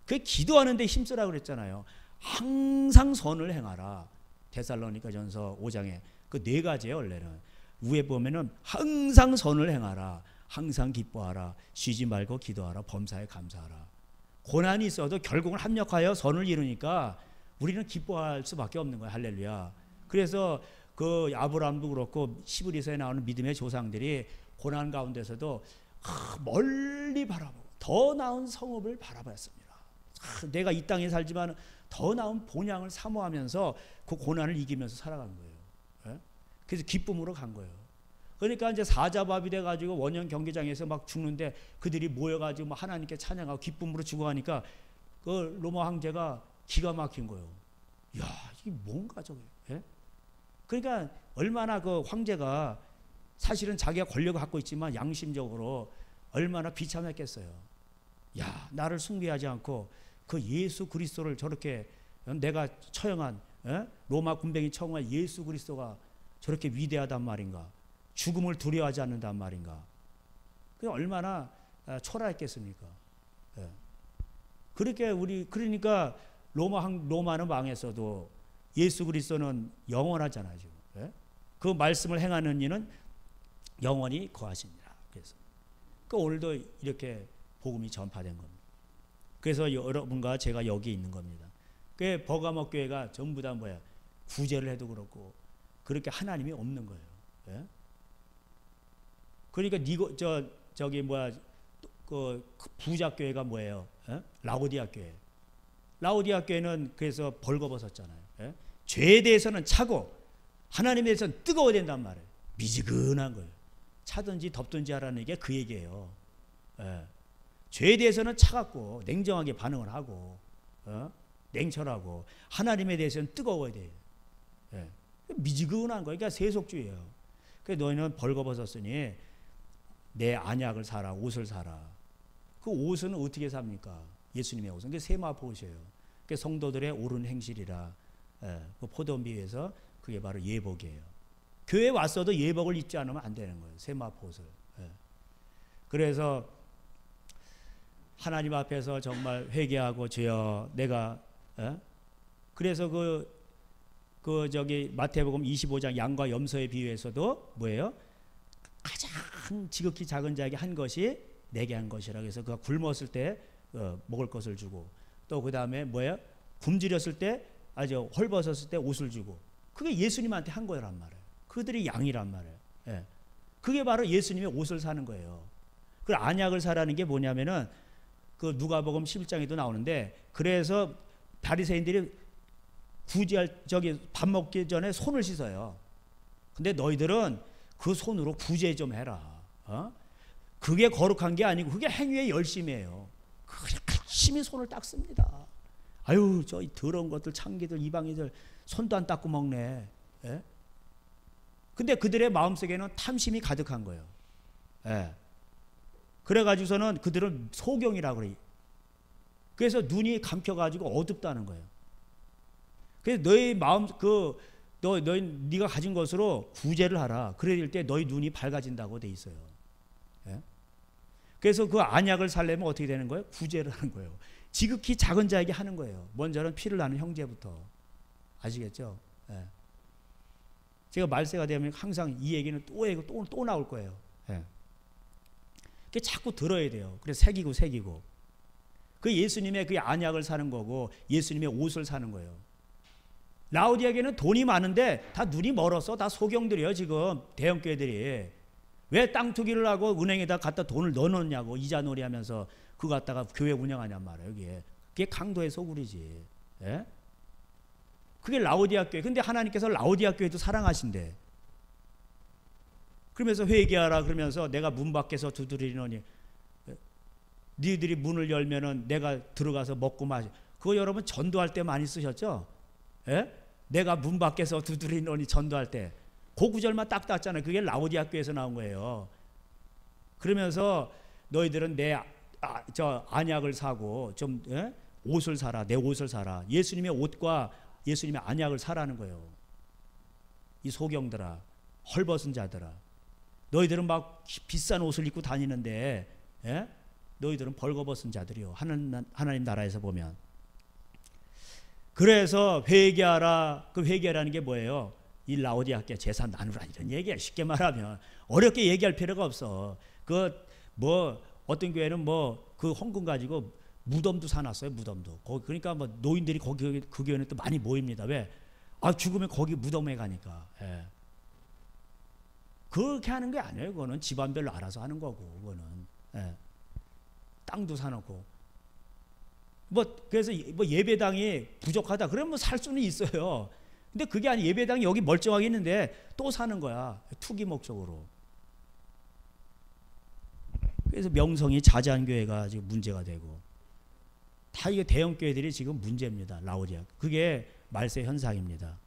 그 기도하는데 힘쓰라고 그랬잖아요. 항상 선을 행하라. 데살로니가전서 5장에 그 네 가지예요. 원래는 위에 보면은 항상 선을 행하라. 항상 기뻐하라. 쉬지 말고 기도하라. 범사에 감사하라. 고난이 있어도 결국은 합력하여 선을 이루니까 우리는 기뻐할 수밖에 없는 거예요. 할렐루야. 그래서 그 아브라함도 그렇고 히브리서에 나오는 믿음의 조상들이 고난 가운데서도 멀리 바라보고 더 나은 성읍을 바라봤습니다. 내가 이 땅에 살지만 더 나은 본향을 사모하면서 그 고난을 이기면서 살아간 거예요. 예? 그래서 기쁨으로 간 거예요. 그러니까 이제 사자밥이 돼가지고 원형 경기장에서 막 죽는데 그들이 모여가지고 막 하나님께 찬양하고 기쁨으로 죽어가니까 그 로마 황제가 기가 막힌 거예요. 야, 이게 뭔가 저게. 예? 그러니까 얼마나 그 황제가 사실은 자기가 권력을 갖고 있지만 양심적으로 얼마나 비참했겠어요. 야, 나를 숭배하지 않고 그 예수 그리스도를 저렇게 내가 처형한 로마 군병이 처형한 예수 그리스도가 저렇게 위대하단 말인가. 죽음을 두려워하지 않는단 말인가. 그 얼마나 초라했겠습니까. 예. 그러니까 로마는 망했어도 예수 그리스도는 영원하잖아요. 지금. 예? 그 말씀을 행하는 이는 영원히 거하시니라. 그래서 오늘도 이렇게 복음이 전파된 겁니다. 그래서 여러분과 제가 여기 있는 겁니다. 그 버가모 교회가 전부 다 뭐야? 구제를 해도 그렇고 그렇게 하나님이 없는 거예요. 예? 그러니까 저기 뭐야? 그 부자 교회가 뭐예요? 예? 라오디아 교회. 라오디아 교회는 그래서 벌거벗었잖아요. 예? 죄에 대해서는 차고 하나님에 대해서는 뜨거워야 된단 말이에요. 미지근한 거예요. 차든지 덥든지 하라는 게 그 얘기예요. 예. 죄에 대해서는 차갑고 냉정하게 반응을 하고 냉철하고 하나님에 대해서는 뜨거워야 돼요. 예. 미지근한 거예요. 그러니까 세속주의예요. 그래서 너희는 벌거벗었으니 내 안약을 사라. 옷을 사라. 그 옷은 어떻게 삽니까? 예수님의 옷은. 그게 세마포 옷이에요. 그게 성도들의 옳은 행실이라. 예. 그 포도비에서 그게 바로 예복이에요. 교회에 왔어도 예복을 입지 않으면 안 되는 거예요. 세마포 옷을. 예. 그래서 하나님 앞에서 정말 회개하고 주여 내가 그래서 저기 마태복음 25장 양과 염소의 비유에서도 뭐예요? 가장 지극히 작은 자에게 한 것이 내게 한 것이라. 그래서 그가 굶었을 때 먹을 것을 주고 또 그 다음에 뭐예요? 굶주렸을 때 아주 헐벗었을 때 옷을 주고 그게 예수님한테 한 거란 말이에요. 그들이 양이란 말이에요. 예. 그게 바로 예수님의 옷을 사는 거예요. 그 안약을 사라는 게 뭐냐면은 그 누가복음 11장에도 나오는데 그래서 바리새인들이 밥 먹기 전에 손을 씻어요. 근데 너희들은 그 손으로 구제 좀 해라. 그게 거룩한 게 아니고 그게 행위의 열심이에요. 열심히 손을 닦습니다. 아유, 저 더러운 것들 창기들 이방인들 손도 안 닦고 먹네. 예? 근데 그들의 마음속에는 탐심이 가득한 거예요. 예. 그래가지고서는 그들은 소경이라고 그래요. 그래서 눈이 감겨가지고 어둡다는 거예요. 그래서 너희 마음 네가 가진 것으로 구제를 하라. 그럴 때 너희 눈이 밝아진다고 돼 있어요. 예? 그래서 그 안약을 살려면 어떻게 되는 거예요? 구제를 하는 거예요. 지극히 작은 자에게 하는 거예요. 먼저는 피를 나는 형제부터. 아시겠죠? 예. 제가 말세가 되면 항상 이 얘기는 또 나올 거예요. 예. 그게 자꾸 들어야 돼요. 그래서 새기고. 그 예수님의 그 안약을 사는 거고 예수님의 옷을 사는 거예요. 라오디아에게는 돈이 많은데 다 눈이 멀어서 다 소경들이에요. 지금 대형교회들이. 왜 땅 투기를 하고 은행에다 갖다 돈을 넣어놓냐고 이자 놀이 하면서 그거 갖다가 교회 운영하냔 말이에요. 그게 강도의 소굴이지. 예? 그게 라오디아 교회. 근데 하나님께서 라오디아 교회도 사랑하신대. 그러면서 회개하라 그러면서 내가 문 밖에서 두드리노니 니들이 문을 열면은 내가 들어가서 먹고 마시. 그거 여러분 전도할 때 많이 쓰셨죠? 예? 내가 문 밖에서 두드리노니 전도할 때. 그 구절만 딱 땄잖아요. 그게 라오디아 교회에서 나온 거예요. 그러면서 너희들은 저 안약을 사고 좀 옷을 사라. 내 옷을 사라. 예수님의 옷과 예수님의 안약을 사라는 거예요. 이 소경들아, 헐벗은 자들아. 너희들은 막 비싼 옷을 입고 다니는데 너희들은 벌거벗은 자들이요. 하나님 나라에서 보면. 그래서 회개하라. 그 회개라는 게 뭐예요? 이 라오디아 교회 재산 나누라 이런 얘기야. 쉽게 말하면 어렵게 얘기할 필요가 없어. 어떤 교회는 그 헌금 가지고 무덤도 사놨어요. 무덤도. 그러니까 노인들이 그 교회는 또 많이 모입니다. 왜? 죽으면 거기 무덤에 가니까. 예. 그렇게 하는 게 아니에요. 그거는 집안별로 알아서 하는 거고, 그거는. 예. 땅도 사놓고. 그래서 예배당이 부족하다. 그러면 살 수는 있어요. 근데 그게 아니 예배당이 여기 멀쩡하게 있는데 또 사는 거야. 투기 목적으로. 그래서 명성이 자자한 교회가 지금 문제가 되고. 다 이게 대형 교회들이 지금 문제입니다. 라오디아. 그게 말세 현상입니다.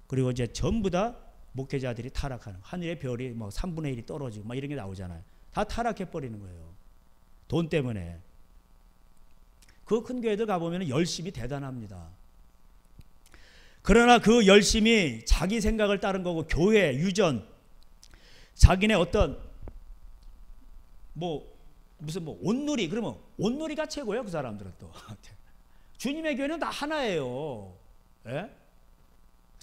그리고 이제 전부 다 목회자들이 타락하는. 하늘의 별이 3분의 1이 떨어지고 이런 게 나오잖아요. 다 타락해 버리는 거예요. 돈 때문에. 그 큰 교회들 가보면 열심이 대단합니다. 그러나 그 열심이 자기 생각을 따른 거고 교회, 유전, 자기네 어떤 무슨 온누리, 그러면 온누리가 최고예요. 그 사람들은 또. 주님의 교회는 다 하나예요. 예?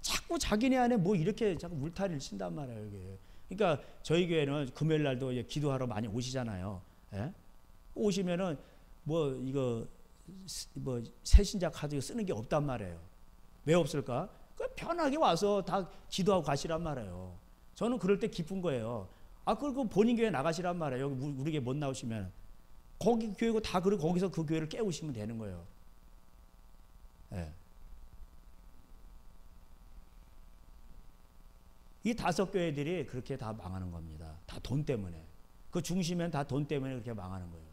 자꾸 자기네 안에 이렇게 자꾸 울타리를 친단 말이에요. 이게. 그러니까 저희 교회는 금요일 날도 기도하러 많이 오시잖아요. 예? 오시면은 새신자 카드 쓰는 게 없단 말이에요. 왜 없을까? 편하게 와서 다 기도하고 가시란 말이에요. 저는 그럴 때 기쁜 거예요. 그리고 본인 교회 나가시란 말이에요. 여기 우리 교회 못 나오시면. 거기 교회고 다 그리고 거기서 그 교회를 깨우시면 되는 거예요. 예. 이 5교회들이 그렇게 다 망하는 겁니다. 다 돈 때문에. 그 중심엔 다 돈 때문에 그렇게 망하는 거예요.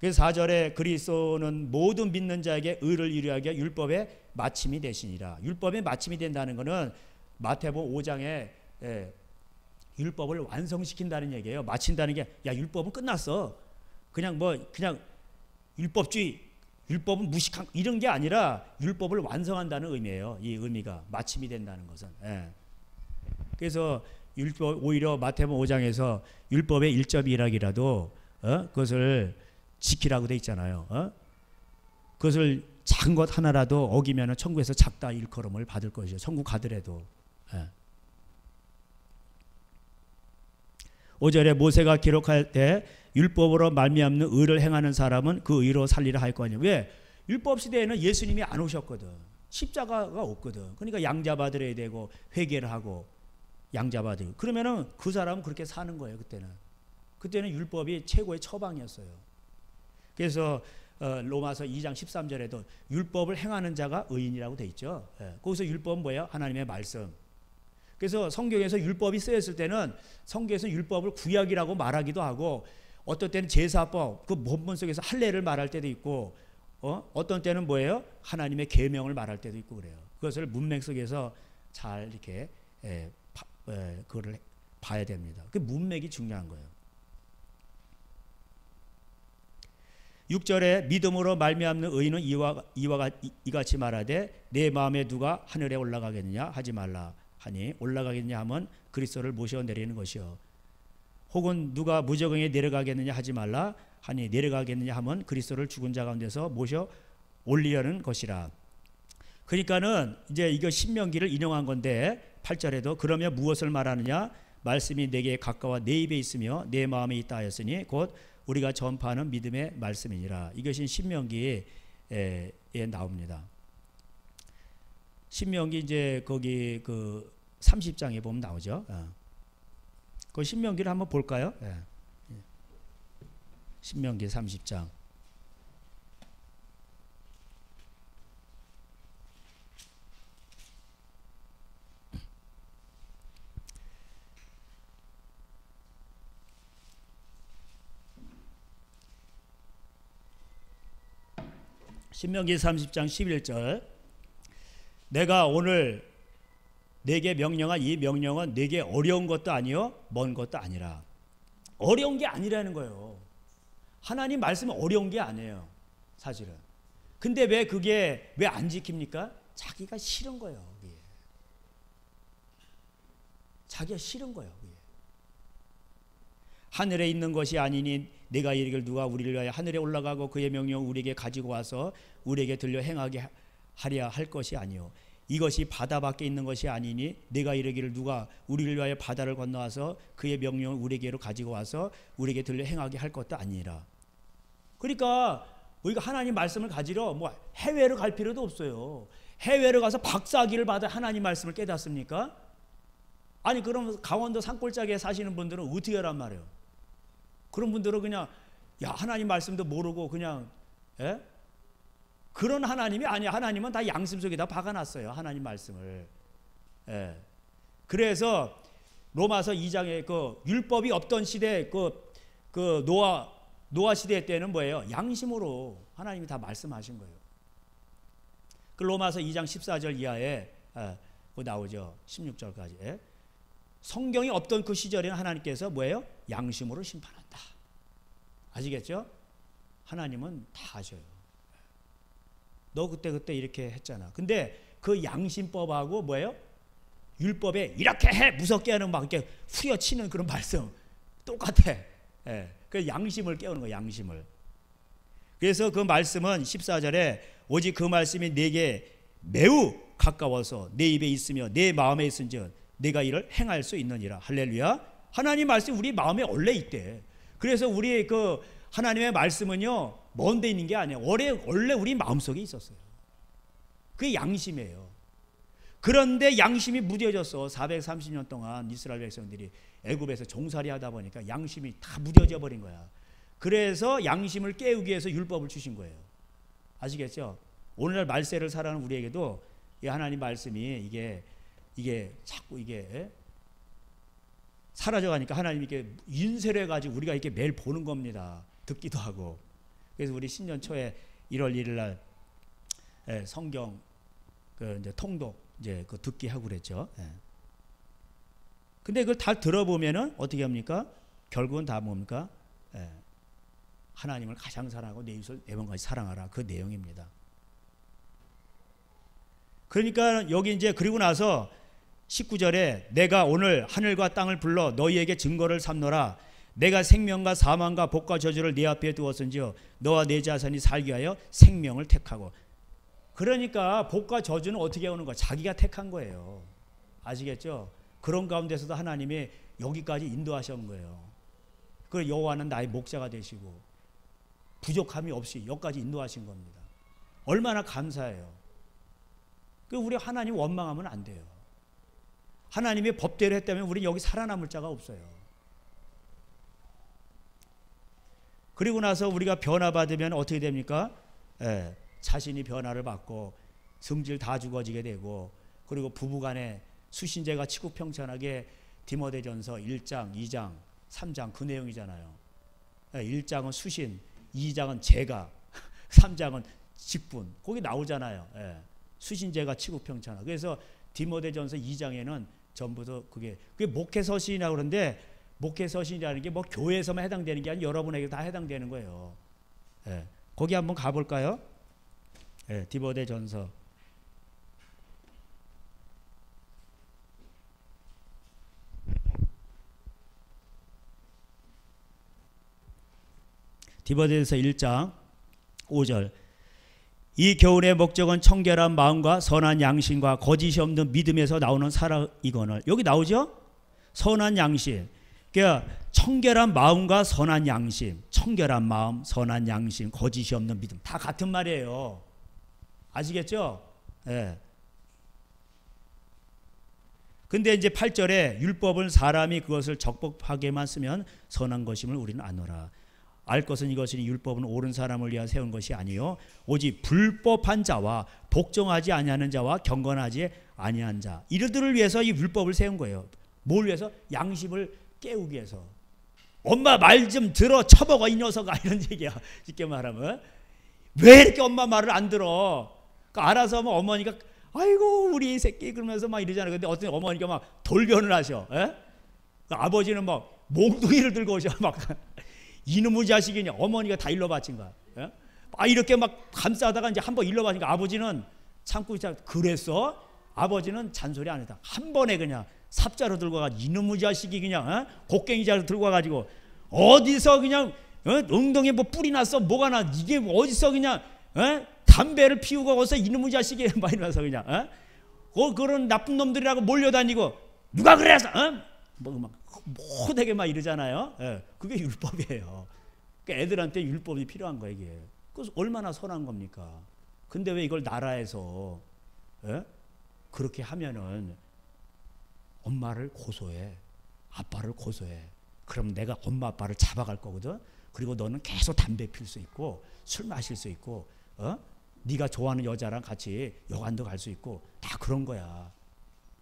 그래서 4절에 그리스도는 모든 믿는 자에게 의를 이루하게 율법의 마침이 되시니라. 율법의 마침이 된다는 것은 마태복음 5장에 율법을 완성시킨다는 얘기예요. 마친다는 게 율법은 끝났어. 그냥 율법주의, 율법은 무식한 이런 게 아니라 율법을 완성한다는 의미예요. 이 의미가 마침이 된다는 것은. 그래서 오히려 마태복음 5장에서 율법의 1.1항이라도 그것을 지키라고 돼 있잖아요. 그것을 작은 것 하나라도 어기면 천국에서 작다 일컬음을 받을 것이죠. 천국 가더라도. 5절에 모세가 기록할 때 율법으로 말미암는 의를 행하는 사람은 그 의로 살리라 할 거 아니에요. 왜? 율법 시대에는 예수님이 안 오셨거든. 십자가가 없거든. 그러니까 양자 받으려야 되고 회개를 하고 양자 받으고. 그러면은 그 사람은 그렇게 사는 거예요. 그때는 율법이 최고의 처방이었어요. 그래서 로마서 2장 13절에도 율법을 행하는 자가 의인이라고 돼 있죠. 거기서 율법은 뭐예요? 하나님의 말씀. 그래서 성경에서 율법이 쓰였을 때는 성경에서 율법을 구약이라고 말하기도 하고 어떤 때는 제사법, 그 본문 속에서 할례를 말할 때도 있고 어떤 때는 뭐예요? 하나님의 계명을 말할 때도 있고 그래요. 그것을 문맥 속에서 잘 이렇게 그거를 봐야 됩니다. 그 문맥이 중요한 거예요. 6절에 믿음으로 말미암는 의인은 이같이 말하되 내 마음에 누가 하늘에 올라가겠느냐 하지 말라 하니 올라가겠느냐 하면 그리스도를 모셔 내리는 것이요 혹은 누가 무저강에 내려가겠느냐 하지 말라 하니 내려가겠느냐 하면 그리스도를 죽은 자 가운데서 모셔 올리려는 것이라. 그러니까는 이제 이거 신명기를 인용한 건데 8절에도 그러면 무엇을 말하느냐 말씀이 내게 가까워 내 입에 있으며 내 마음에 있다 하였으니 곧 우리가 전파하는 믿음의 말씀이니라. 이것이 신명기에 나옵니다. 신명기 이제 거기 그 30장에 보면 나오죠. 그 신명기를 한번 볼까요? 신명기 30장. 신명기 30장 11절 내가 오늘 내게 명령한 이 명령은 내게 어려운 것도 아니요 먼 것도 아니라. 어려운 게 아니라는 거예요. 하나님 말씀은 어려운 게 아니에요 사실은. 근데 왜 그게 왜 안 지킵니까? 자기가 싫은 거예요. 그게. 자기가 싫은 거예요. 그게. 하늘에 있는 것이 아니니 내가 이르기를 누가 우리를 위하여 하늘에 올라가고 그의 명령을 우리에게 가지고 와서 우리에게 들려 행하게 하랴 할 것이 아니요 이것이 바다 밖에 있는 것이 아니니 내가 이르기를 누가 우리를 위하여 바다를 건너와서 그의 명령을 우리에게로 가지고 와서 우리에게 들려 행하게 할 것도 아니라. 그러니까 우리가 하나님 말씀을 가지러 뭐 해외로 갈 필요도 없어요. 해외로 가서 박사학위를 받아 하나님 말씀을 깨닫습니까? 아니 그럼 강원도 산골짜기에 사시는 분들은 어떻게 하란 말이에요? 그런 분들은 그냥 야 하나님 말씀도 모르고 그냥 그런 하나님이 아니야. 하나님은 다 양심 속에다 박아놨어요. 하나님 말씀을. 그래서 로마서 2장에 그 율법이 없던 시대 그 노아 시대 때는 뭐예요? 양심으로 하나님이 다 말씀하신 거예요. 그 로마서 2장 14절 이하에 나오죠. 16절까지. 성경이 없던 그 시절에는 하나님께서 뭐예요? 양심으로 심판한다. 아시겠죠? 하나님은 다 아셔요. 너 그때 이렇게 했잖아. 근데 그 양심법하고 뭐예요? 율법에 이렇게 해 무섭게 하는 막 이렇게 후려치는 그런 말씀 똑같아. 그 양심을 깨우는 거예요. 양심을. 그래서 그 말씀은 14절에 오직 그 말씀이 내게 매우 가까워서 내 입에 있으며 내 마음에 있은즉 내가 이를 행할 수 있느니라. 할렐루야. 하나님 말씀 우리 마음에 원래 있대. 그래서 우리 그 하나님의 말씀은요 먼 데 있는 게 아니에요. 원래 우리 마음속에 있었어요. 그게 양심이에요. 그런데 양심이 무뎌졌어. 430년 동안 이스라엘 백성들이 애굽에서 종살이 하다 보니까 양심이 다 무뎌져 버린 거야. 그래서 양심을 깨우기 위해서 율법을 주신 거예요. 아시겠죠? 오늘날 말세를 살아가는 우리에게도 이 하나님 말씀이 이게 자꾸 이게 사라져가니까 하나님이 이렇게 인쇄를 해가지고 우리가 이렇게 매일 보는 겁니다. 듣기도 하고. 그래서 우리 신년 초에 1월 1일 날 성경 그 이제 통독 이제 그 듣기 하고 그랬죠. 근데 그걸 다 들어보면은 어떻게 합니까? 결국은 다 뭡니까? 하나님을 가장 사랑하고 내 이웃을 내 몸같이 사랑하라. 그 내용입니다. 그러니까 여기 이제 그리고 나서 19절에 내가 오늘 하늘과 땅을 불러 너희에게 증거를 삼노라. 내가 생명과 사망과 복과 저주를 네 앞에 두었은지요 너와 네 자손이 살기 위하여 생명을 택하고. 그러니까 복과 저주는 어떻게 오는 거야? 자기가 택한 거예요. 아시겠죠? 그런 가운데서도 하나님이 여기까지 인도하신 거예요. 그 여호와는 나의 목자가 되시고 부족함이 없이 여기까지 인도하신 겁니다. 얼마나 감사해요. 우리 하나님 원망하면 안 돼요. 하나님의 법대로 했다면 우리 여기 살아남을 자가 없어요. 그리고 나서 우리가 변화받으면 어떻게 됩니까? 자신이 변화를 받고 성질 다 죽어지게 되고, 그리고 부부간에 수신제가 치국평천하게 디모데전서 1장, 2장, 3장 그 내용이잖아요. 1장은 수신, 2장은 제가, 3장은 직분. 거기 나오잖아요. 수신제가 치국평천하. 그래서 디모데전서 2장에는 전부 다 그게 목회서신이라고 그러는데, 목회서신이라는 게 뭐 교회에서만 해당되는 게 아니라 여러분에게 다 해당되는 거예요. 거기 한번 가볼까요? 예, 디모데전서. 디모데전서 1장 5절. 이 교훈의 목적은 청결한 마음과 선한 양심과 거짓이 없는 믿음에서 나오는 사랑이거늘. 여기 나오죠? 선한 양심. 그러니까 청결한 마음과 선한 양심, 청결한 마음, 선한 양심, 거짓이 없는 믿음 다 같은 말이에요. 아시겠죠? 예. 근데 이제 8절에 율법은 사람이 그것을 적법하게만 쓰면 선한 것임을 우리는 아노라. 알 것은 이것이니 율법은 옳은 사람을 위하여 세운 것이 아니요 오직 불법한 자와 복종하지 아니하는 자와 경건하지 아니한 자 이들을 위해서 이 율법을 세운 거예요. 뭘 위해서? 양심을 깨우기 위해서. 엄마 말 좀 들어 쳐먹어 이 녀석아 이런 얘기야. 쉽게 말하면 왜 이렇게 엄마 말을 안 들어? 그러니까 알아서 뭐 어머니가 아이고 우리 새끼 그러면서 막 이러잖아요. 근데 어떤 어머니가 막 돌변을 하셔. 그러니까 아버지는 막 몽둥이를 들고 오셔. 막 이놈의 자식이냐. 어머니가 다 일러 바친 거야. 예? 이렇게 막 감싸다가 이제 한번 일러 바치니까 아버지는 참고 있자. 그랬어? 아버지는 잔소리 안 했다. 한 번에 그냥 삽자로 들고 가지고 이놈의 자식이 그냥 곡괭이 자로 들고 가가지고 어디서 그냥 엉덩이에 뭐 뿌리 났어 뭐가 나 이게 어디서 그냥 담배를 피우고 어서 이놈의 자식이 막 이러면서 그냥 그런 나쁜 놈들이라고 몰려다니고 누가 그래서 뭐 막 못하게 막 이러잖아요. 예, 그게 율법이에요. 그러니까 애들한테 율법이 필요한 거예요 이게. 그래서 얼마나 선한 겁니까? 근데 왜 이걸 나라에서 그렇게 하면은 엄마를 고소해, 아빠를 고소해. 그럼 내가 엄마 아빠를 잡아갈 거거든. 그리고 너는 계속 담배 필 수 있고 술 마실 수 있고 네가 좋아하는 여자랑 같이 여관도 갈 수 있고 다 그런 거야.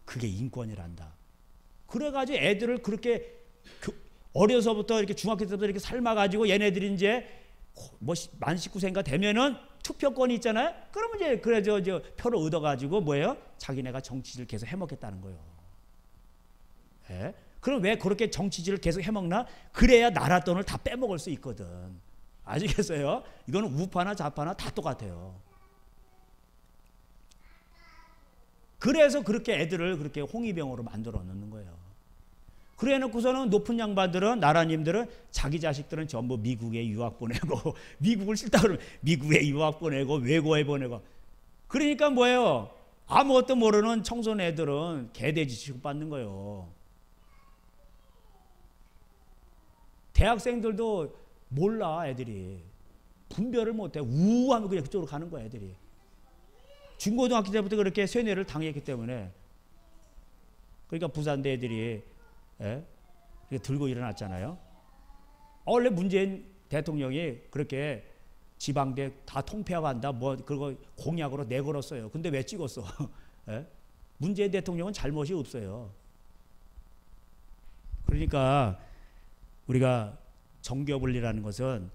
그게 인권이란다. 그래가지고 애들을 그렇게 어려서부터 이렇게 중학교 때부터 이렇게 삶아가지고 얘네들이 이제 뭐 만 19세인가 되면은 투표권이 있잖아요. 그러면 이제 그래 저 표를 얻어가지고 뭐예요? 자기네가 정치를 계속 해먹겠다는 거예요. 예? 그럼 왜 그렇게 정치질을 계속 해먹나? 그래야 나라 돈을 다 빼먹을 수 있거든. 아시겠어요? 이거는 우파나 좌파나 다 똑같아요. 그래서 그렇게 애들을 그렇게 홍위병으로 만들어 놓는 거예요. 그래 놓고서는 높은 양반들은 나라님들은 자기 자식들은 전부 미국에 유학 보내고 미국을 싫다 그러면 미국에 유학 보내고 외고에 보내고 그러니까 뭐예요? 아무것도 모르는 청소년 애들은 개돼지 취급받는 거예요. 대학생들도 몰라 애들이. 분별을 못해. 우하면 그냥 그쪽으로 가는 거야 애들이. 중고등학교 때부터 그렇게 세뇌를 당했기 때문에 그러니까 부산대 애들이 들고 일어났잖아요. 원래 문재인 대통령이 그렇게 지방대 다 통폐하고 한다 뭐 그거 공약으로 내걸었어요. 근데 왜 찍었어? 문재인 대통령은 잘못이 없어요. 그러니까 우리가 정교분리라는 것은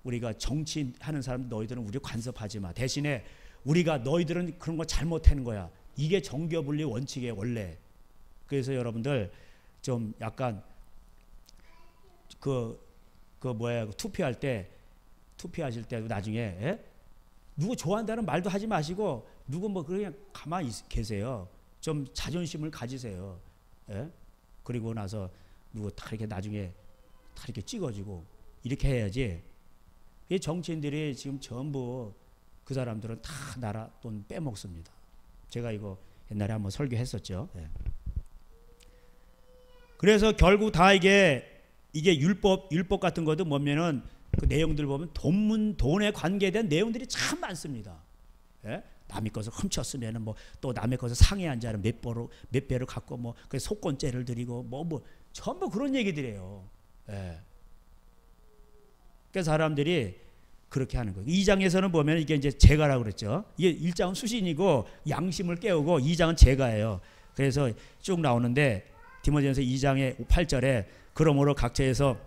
우리가 정치하는 사람 너희들은 우리 간섭하지 마. 대신에 우리가 너희들은 그런 거 잘못하는 거야. 이게 정교분리 원칙의 원래. 그래서 여러분들 좀 약간 투표하실 때 나중에 누구 좋아한다는 말도 하지 마시고 누구 뭐 그냥 가만히 계세요. 좀 자존심을 가지세요. 그리고 나서 누구 다 이렇게 나중에 다 이렇게 찍어주고 이렇게 해야지. 이 정치인들이 지금 전부 그 사람들은 다 나라 돈 빼먹습니다. 제가 이거 옛날에 한번 설교했었죠. 그래서 결국 다 이게 율법 같은 것도 보면은 그 내용들 보면 돈에 관계된 내용들이 참 많습니다. 남의 것을 훔쳤으면은 뭐 또 남의 것을 상해한 자는 몇 배로 갖고 뭐 그 속건죄를 드리고 뭐 전부 그런 얘기들이에요. 그러니까 사람들이 그렇게 하는 거예요. 2장에서는 보면 이게 이제 제가라고 그랬죠. 이게 1장은 수신이고 양심을 깨우고 2장은 제가예요. 그래서 쭉 나오는데 디모데전서 2장의 8절에 그러므로 각처에서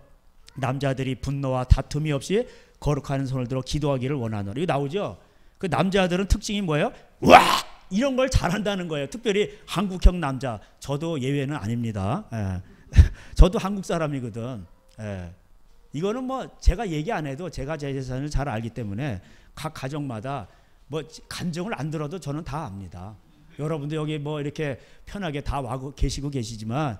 남자들이 분노와 다툼이 없이 거룩한 손을 들어 기도하기를 원하노라. 이거 나오죠. 그 남자들은 특징이 뭐예요? 와! 이런 걸 잘한다는 거예요. 특별히 한국형 남자. 저도 예외는 아닙니다. 저도 한국 사람이거든. 이거는 뭐 제가 얘기 안 해도 제가 제 재산을 잘 알기 때문에 각 가정마다 뭐 간증을 안 들어도 저는 다 압니다. 여러분도 여기 뭐 이렇게 편하게 다 와고 계시고 계시지만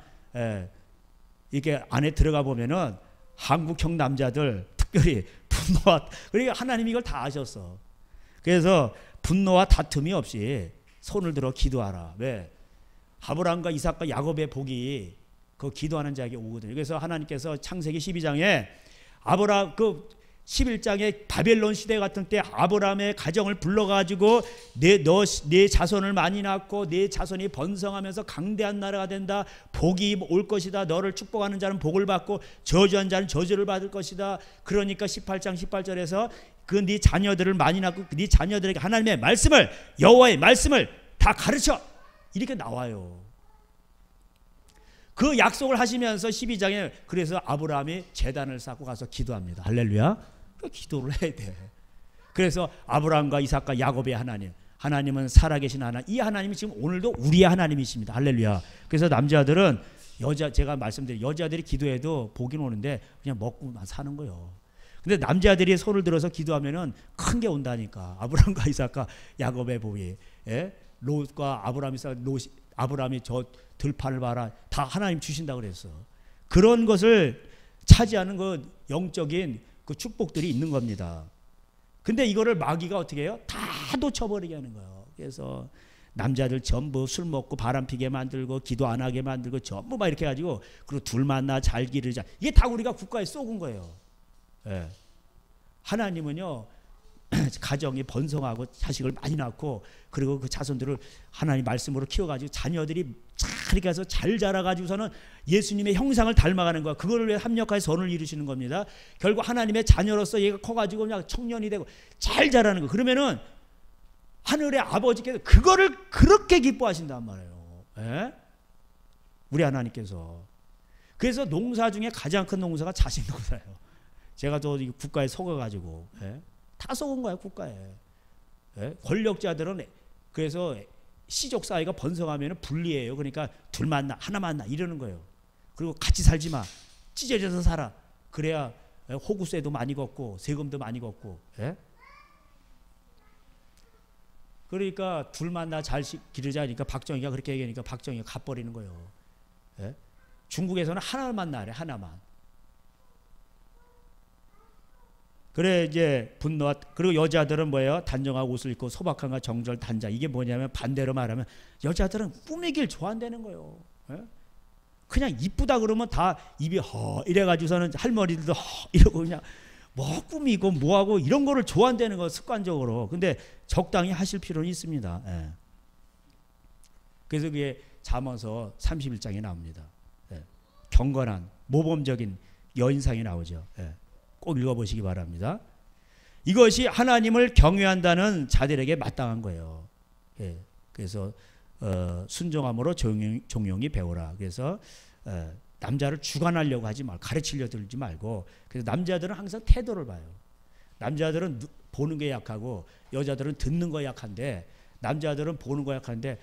이게 안에 들어가 보면은 한국형 남자들 특별히 분노와 그러니까 하나님이 이걸 다 아셨어. 그래서 분노와 다툼이 없이 손을 들어 기도하라. 왜? 아브라함과 이삭과 야곱의 복이 그 기도하는 자에게 오거든요. 그래서 하나님께서 창세기 12장에 아브라함 그 11장에 바벨론 시대 같은 때 아브라함의 가정을 불러가지고 내 자손을 많이 낳고 내 자손이 번성하면서 강대한 나라가 된다. 복이 올 것이다. 너를 축복하는 자는 복을 받고 저주한 자는 저주를 받을 것이다. 그러니까 18장 18절에서 그 네 자녀들을 많이 낳고 네 자녀들에게 하나님의 말씀을 여호와의 말씀을 다 가르쳐 이렇게 나와요. 그 약속을 하시면서 12장에 그래서 아브라함이 제단을 쌓고 가서 기도합니다. 할렐루야. 기도를 해야 돼. 그래서 아브라함과 이삭과 야곱의 하나님은 살아계신 하나님. 이 하나님이 지금 오늘도 우리의 하나님이십니다. 할렐루야. 그래서 남자들은 제가 말씀드린 여자들이 기도해도 복이 오는데 그냥 먹고만 사는 거예요. 근데 남자들이 손을 들어서 기도하면은 큰 게 온다니까. 아브라함과 이삭과 야곱의 복이. 롯과 아브라함이 저 들판을 봐라. 다 하나님 주신다고 그랬어. 그런 것을 차지하는 그 영적인 그 축복들이 있는 겁니다. 근데 이거를 마귀가 어떻게 해요? 다 놓쳐버리게 하는 거예요. 그래서 남자들 전부 술 먹고 바람 피게 만들고 기도 안 하게 만들고 전부 막 이렇게 해가지고 그리고 둘 만나 잘 기르자. 이게 다 우리가 국가에 쏘은 거예요. 하나님은요 가정이 번성하고 자식을 많이 낳고 그리고 그 자손들을 하나님 말씀으로 키워가지고 자녀들이 잘 가서 잘 자라가지고서는 예수님의 형상을 닮아가는 거야. 그거를 위해 합력하여 선을 이루시는 겁니다. 결국 하나님의 자녀로서 얘가 커가지고 그냥 청년이 되고 잘 자라는 거. 그러면은 하늘의 아버지께서 그거를 그렇게 기뻐하신단 말이에요. 우리 하나님께서. 그래서 농사 중에 가장 큰 농사가 자식 농사예요. 제가 또 국가에 속아가지고 다 속은 거야 국가에. 권력자들은 그래서 시족 사회가 번성하면 불리해요. 그러니까 둘 만나 하나 만나 이러는 거예요. 그리고 같이 살지 마. 찢어져서 살아. 그래야 호구세도 많이 걷고 세금도 많이 걷고. 그러니까 둘 만나 잘 기르자니까 박정희가 그렇게 얘기하니까 박정희가 갚버리는 거예요. 중국에서는 하나만 만나래. 하나만. 그래 이제 분노와 그리고 여자들은 뭐예요? 단정한 옷을 입고 소박함과 정절 단자. 이게 뭐냐면 반대로 말하면 여자들은 꾸미길 좋아한다는 거예요. 그냥 이쁘다 그러면 다 입이 허 이래가지고서는 할머니들도 허 이러고 그냥 뭐 꾸미고 뭐하고 이런 거를 좋아한다는 거 습관적으로. 근데 적당히 하실 필요는 있습니다. 그래서 그게 잠언서 31장에 나옵니다. 경건한 모범적인 여인상이 나오죠. 꼭 읽어보시기 바랍니다. 이것이 하나님을 경외한다는 자들에게 마땅한 거예요. 그래서 순종함으로 종용이 배우라. 그래서 남자를 주관하려고 하지 말고 가르치려 들지 말고. 그래서 남자들은 항상 태도를 봐요. 남자들은 보는 게 약하고 여자들은 듣는 거 약한데 남자들은 보는 거 약한데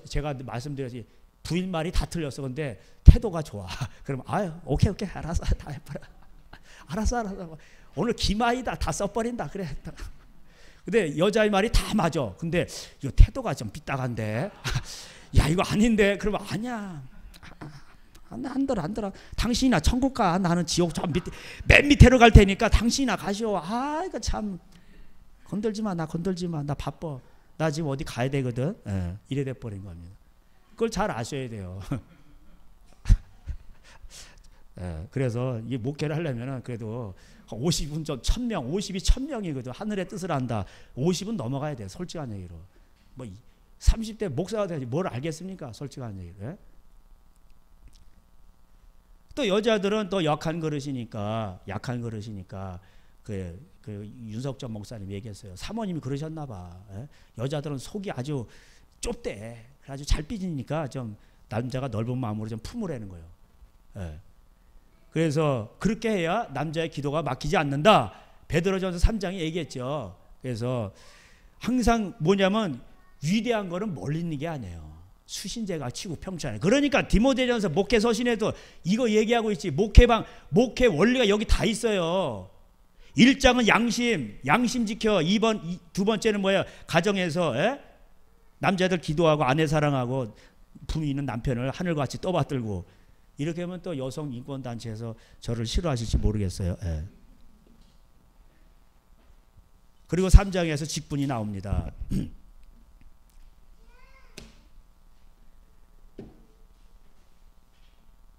제가 말씀드렸지 부인 말이 다 틀렸어. 근데 태도가 좋아. 그럼 아유 오케이 알았어 다 해봐라. 알았어. 오늘 기마이다 다 써버린다. 그래. 근데 여자의 말이 다 맞아. 근데 이 태도가 좀 삐딱한데. 야 이거 아닌데. 그러면 아니야. 안 들어. 당신이나 천국 가. 나는 지옥 맨 밑으로 갈 테니까 당신이나 가시오. 아 이거 참 건들지 마. 나 바빠. 나 지금 어디 가야 되거든. 이래 돼 버린 겁니다. 그걸 잘 아셔야 돼요. 그래서 이 목회를 하려면 그래도 50은 좀 1000명, 50이 1000명이거든. 하늘의 뜻을 안다. 50은 넘어가야 돼. 솔직한 얘기로. 뭐 30대 목사가 돼야지 뭘 알겠습니까? 솔직한 얘기로. 또 여자들은 또 약한 그릇이니까 그 윤석전 목사님 얘기했어요. 사모님이 그러셨나 봐. 여자들은 속이 아주 좁대. 아주 잘 삐지니까 좀 남자가 넓은 마음으로 좀 품으라는 거예요. 그래서 그렇게 해야 남자의 기도가 막히지 않는다. 베드로전서 3장에 얘기했죠. 그래서 항상 뭐냐면 위대한 거는 멀리 있는 게 아니에요. 수신제가 치고 평천에. 그러니까 디모데전서 목회 서신에도 이거 얘기하고 있지. 목회 원리가 여기 다 있어요. 1장은 양심 지켜. 두 번째는 뭐예요? 가정에서 남자들 기도하고 아내 사랑하고 품위 있는 남편을 하늘같이 떠받들고. 이렇게 하면 또 여성 인권 단체에서 저를 싫어하실지 모르겠어요. 그리고 3장에서 직분이 나옵니다.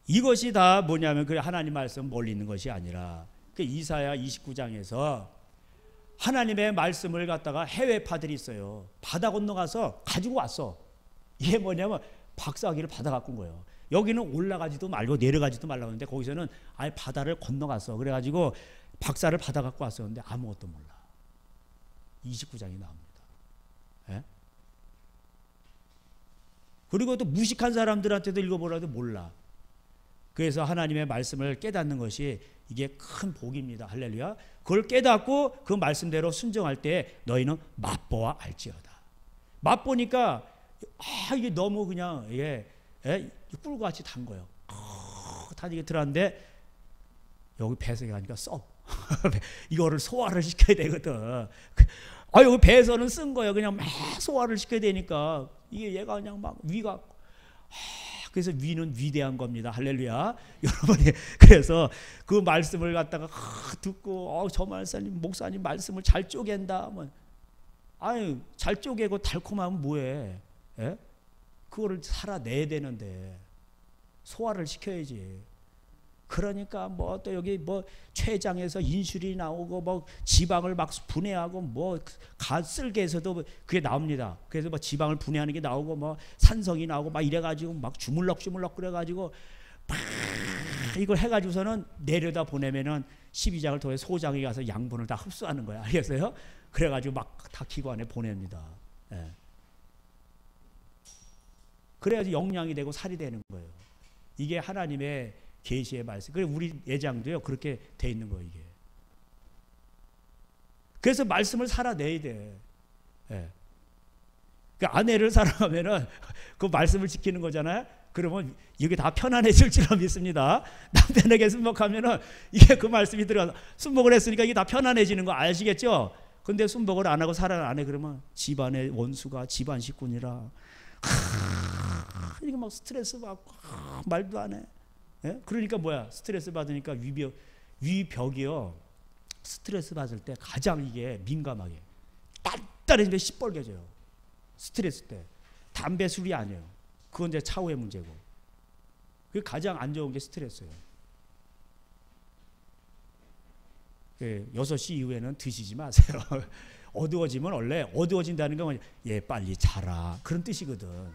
이것이 다 뭐냐면 그 하나님 말씀 멀리 있는 것이 아니라 그 이사야 29장에서 하나님의 말씀을 갖다가 해외파들이 있어요. 바다 건너가서 가지고 왔어. 이게 뭐냐면 박사학위를 받아 갖고 온 거예요. 여기는 올라가지도 말고 내려가지도 말라고 하는데 거기서는 아예 바다를 건너갔어. 그래가지고 박사를 받아 갖고 왔었는데 아무것도 몰라. 29장이 나옵니다. 예? 그리고 또 무식한 사람들한테도 읽어보라도 몰라. 그래서 하나님의 말씀을 깨닫는 것이 이게 큰 복입니다. 할렐루야. 그걸 깨닫고 그 말씀대로 순종할 때 너희는 맛보아 알지어다. 맛보니까 이게 너무 그냥 이게 꿀같이 단 거예요. 단이게 들었는데 여기 배속에 가니까 썩. 이거를 소화를 시켜야 되거든. 여기 배에서는 쓴 거예요. 그냥 막 소화를 시켜야 되니까 이게 얘가 그냥 막 위가 그래서 위는 위대한 겁니다. 할렐루야. 여러분이 그래서 그 말씀을 갖다가 듣고 저 목사님 말씀을 잘 쪼갠다. 잘 쪼개고 달콤하면 뭐해? 그거를 살아내야 되는데 소화를 시켜야지. 그러니까 뭐 또 여기 뭐 췌장에서 인슐린이 나오고 뭐 지방을 막 분해하고 뭐 쓸개에서도 그게 나옵니다. 그래서 뭐 지방을 분해하는 게 나오고 뭐 산성이 나오고 막 이래가지고 막 주물럭주물럭 그래가지고 막 이걸 해가지고서는 내려다 보내면은 12장을 통해 소장에 가서 양분을 다 흡수하는 거야. 알겠어요? 그래가지고 막 다 기관에 보냅니다. 그래야지 영양이 되고 살이 되는 거예요. 이게 하나님의 계시의 말씀. 그래 우리 예장도요 그렇게 돼 있는 거예요 이게. 그래서 말씀을 살아내야 돼. 그 아내를 사랑하면은 그 말씀을 지키는 거잖아요. 그러면 이게 다 편안해질 줄 믿습니다. 남편에게 순복하면은 이게 그 말씀이 들어가서 순복을 했으니까 이게 다 편안해지는 거 아시겠죠? 근데 순복을 안 하고 살아를 안 해 그러면 집안의 원수가 집안 식군이라 이게 막 스트레스 받고 말도 안 해. 그러니까 뭐야? 스트레스 받으니까 위벽이요. 스트레스 받을 때 가장 이게 민감하게 단단해지면 시뻘개져요. 스트레스 때. 담배 술이 아니에요. 그건 이제 차후의 문제고. 그게 가장 안 좋은 게 스트레스예요. 6시 이후에는 드시지 마세요. 어두워지면 원래 어두워진다는 건 빨리 자라 그런 뜻이거든.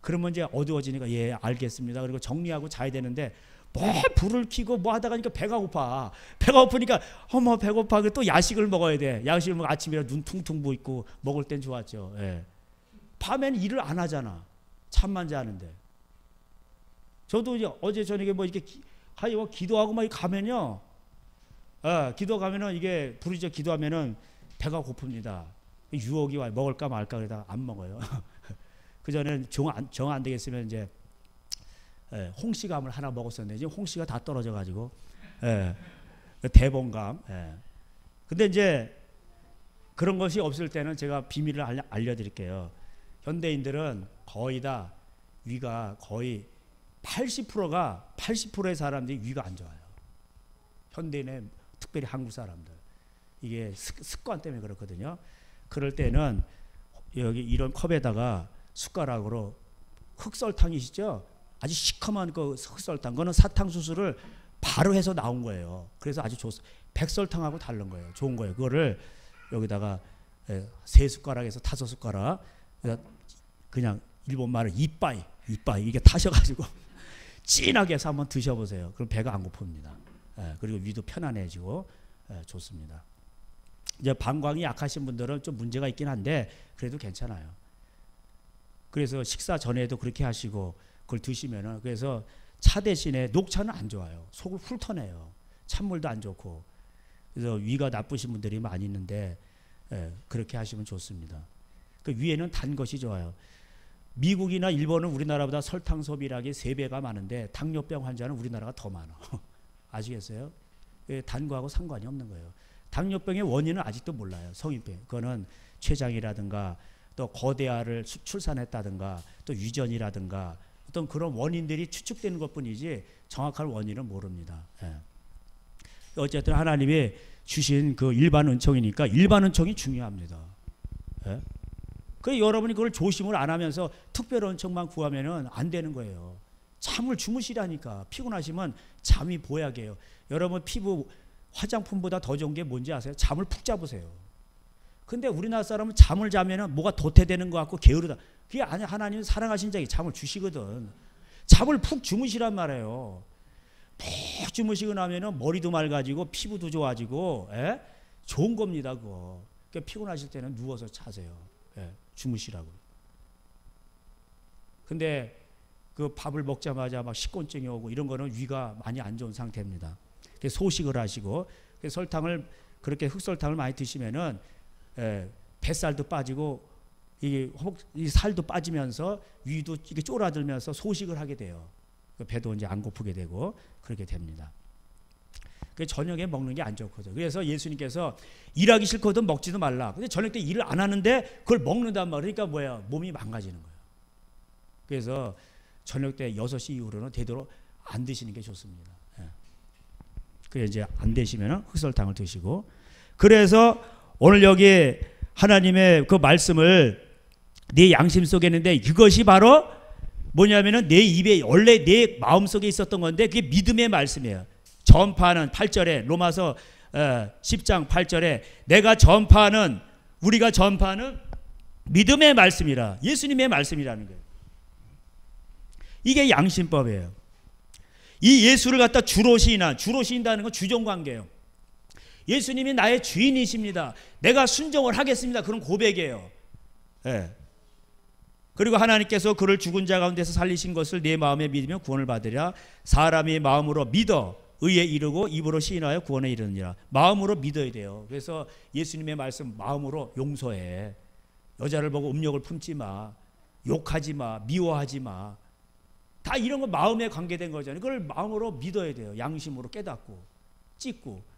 그러면 이제 어두워지니까 알겠습니다. 그리고 정리하고 자야 되는데 뭐 불을 켜고 뭐 하다가 배가 고파. 배가 고프니까 어머 배고파. 또 야식을 먹어야 돼. 야식을 먹고 아침에 눈 퉁퉁 부있고 먹을 땐 좋았죠. 밤에는 일을 안 하잖아. 잠만 자는데. 저도 이제 어제 저녁에 뭐 이렇게 기도하고 막 가면요. 기도 가면은 이게 부르짖어 기도하면은 배가 고픕니다. 유혹이 와 먹을까 말까 그러다가 안 먹어요. 그 전에는 정 안 되겠으면 이제 홍시감을 하나 먹었었는데 지금 홍시가 다 떨어져 가지고 대봉감. 근데 이제 그런 것이 없을 때는 제가 비밀을 알려드릴게요. 현대인들은 거의 다 위가 거의 80%의 사람들이 위가 안 좋아요. 현대인의 특별히 한국 사람들. 이게 습관 때문에 그렇거든요. 그럴 때는 여기 이런 컵에다가 숟가락으로 흑설탕이시죠? 아주 시커먼 그 흑설탕. 그거는 사탕수수를 바로 해서 나온 거예요. 그래서 아주 백설탕하고 다른 거예요. 좋은 거예요. 그거를 여기다가 3숟가락에서 5숟가락 그냥 일본 말로 이빠이 이게 타셔가지고 진하게 해서 한번 드셔보세요. 그럼 배가 안 고픕니다. 그리고 위도 편안해지고 좋습니다. 이제 방광이 약하신 분들은 좀 문제가 있긴 한데 그래도 괜찮아요. 그래서 식사 전에도 그렇게 하시고 그걸 드시면은 그래서 차 대신에 녹차는 안 좋아요. 속을 훑어내요. 찬물도 안 좋고. 그래서 위가 나쁘신 분들이 많이 있는데 그렇게 하시면 좋습니다. 그 위에는 단 것이 좋아요. 미국이나 일본은 우리나라보다 설탕 소비량이 3배가 많은데 당뇨병 환자는 우리나라가 더 많아. 아시겠어요? 단거하고 상관이 없는 거예요. 당뇨병의 원인은 아직도 몰라요. 성인병. 그거는 췌장이라든가 또 거대아를 출산했다든가 또 유전이라든가 어떤 그런 원인들이 추측되는 것뿐이지 정확한 원인은 모릅니다. 예. 어쨌든 하나님이 주신 그 일반 은총이니까 일반 은총이 중요합니다. 예? 그 여러분이 그걸 조심을 안 하면서 특별 은총만 구하면은 안 되는 거예요. 잠을 주무시라니까. 피곤하시면 잠이 보약이에요. 여러분 피부 화장품보다 더 좋은 게 뭔지 아세요? 잠을 푹 자보세요. 근데 우리나라 사람은 잠을 자면은 뭐가 도태되는 것 같고 게으르다. 그게 아니야. 하나님은 사랑하신 자에게 잠을 주시거든. 잠을 푹 주무시란 말이에요. 푹 주무시고 나면은 머리도 맑아지고 피부도 좋아지고, 예? 좋은 겁니다, 그거. 그러니까 피곤하실 때는 누워서 자세요. 예, 주무시라고. 근데 그 밥을 먹자마자 막 식곤증이 오고 이런 거는 위가 많이 안 좋은 상태입니다. 그래서 소식을 하시고, 그래서 설탕을 그렇게 흑설탕을 많이 드시면은 뱃살도 빠지고 이 살도 빠지면서 위도 이게 쫄아들면서 소식을 하게 돼요. 배도 이제 안 고프게 되고 그렇게 됩니다. 그 저녁에 먹는 게 안 좋거든. 그래서 예수님께서 일하기 싫거든 먹지도 말라. 근데 저녁 때 일을 안 하는데 그걸 먹는단 말이야. 그러니까 뭐야? 몸이 망가지는 거예요. 그래서 저녁 때 6시 이후로는 되도록 안 드시는 게 좋습니다. 예. 그래 이제 안 되시면은 흑설탕을 드시고. 그래서 오늘 여기 하나님의 그 말씀을 내 양심 속에 있는데 이것이 바로 뭐냐면은 내 입에 원래 내 마음 속에 있었던 건데 그게 믿음의 말씀이에요. 전파하는 8절에 로마서 10장 8절에 내가 전파하는 우리가 전파하는 믿음의 말씀이라 예수님의 말씀이라는 거예요. 이게 양심법이에요. 이 예수를 갖다 주로 시인다는 건 주종관계예요. 예수님이 나의 주인이십니다. 내가 순종을 하겠습니다. 그런 고백이에요. 예. 그리고 하나님께서 그를 죽은 자 가운데서 살리신 것을 내 마음에 믿으면 구원을 받으리라. 사람이 마음으로 믿어 의에 이르고 입으로 시인하여 구원에 이르느니라. 마음으로 믿어야 돼요. 그래서 예수님의 말씀 마음으로 용서해. 여자를 보고 음욕을 품지 마. 욕하지 마. 미워하지 마. 다 이런 거 마음에 관계된 거잖아요. 그걸 마음으로 믿어야 돼요. 양심으로 깨닫고 찢고.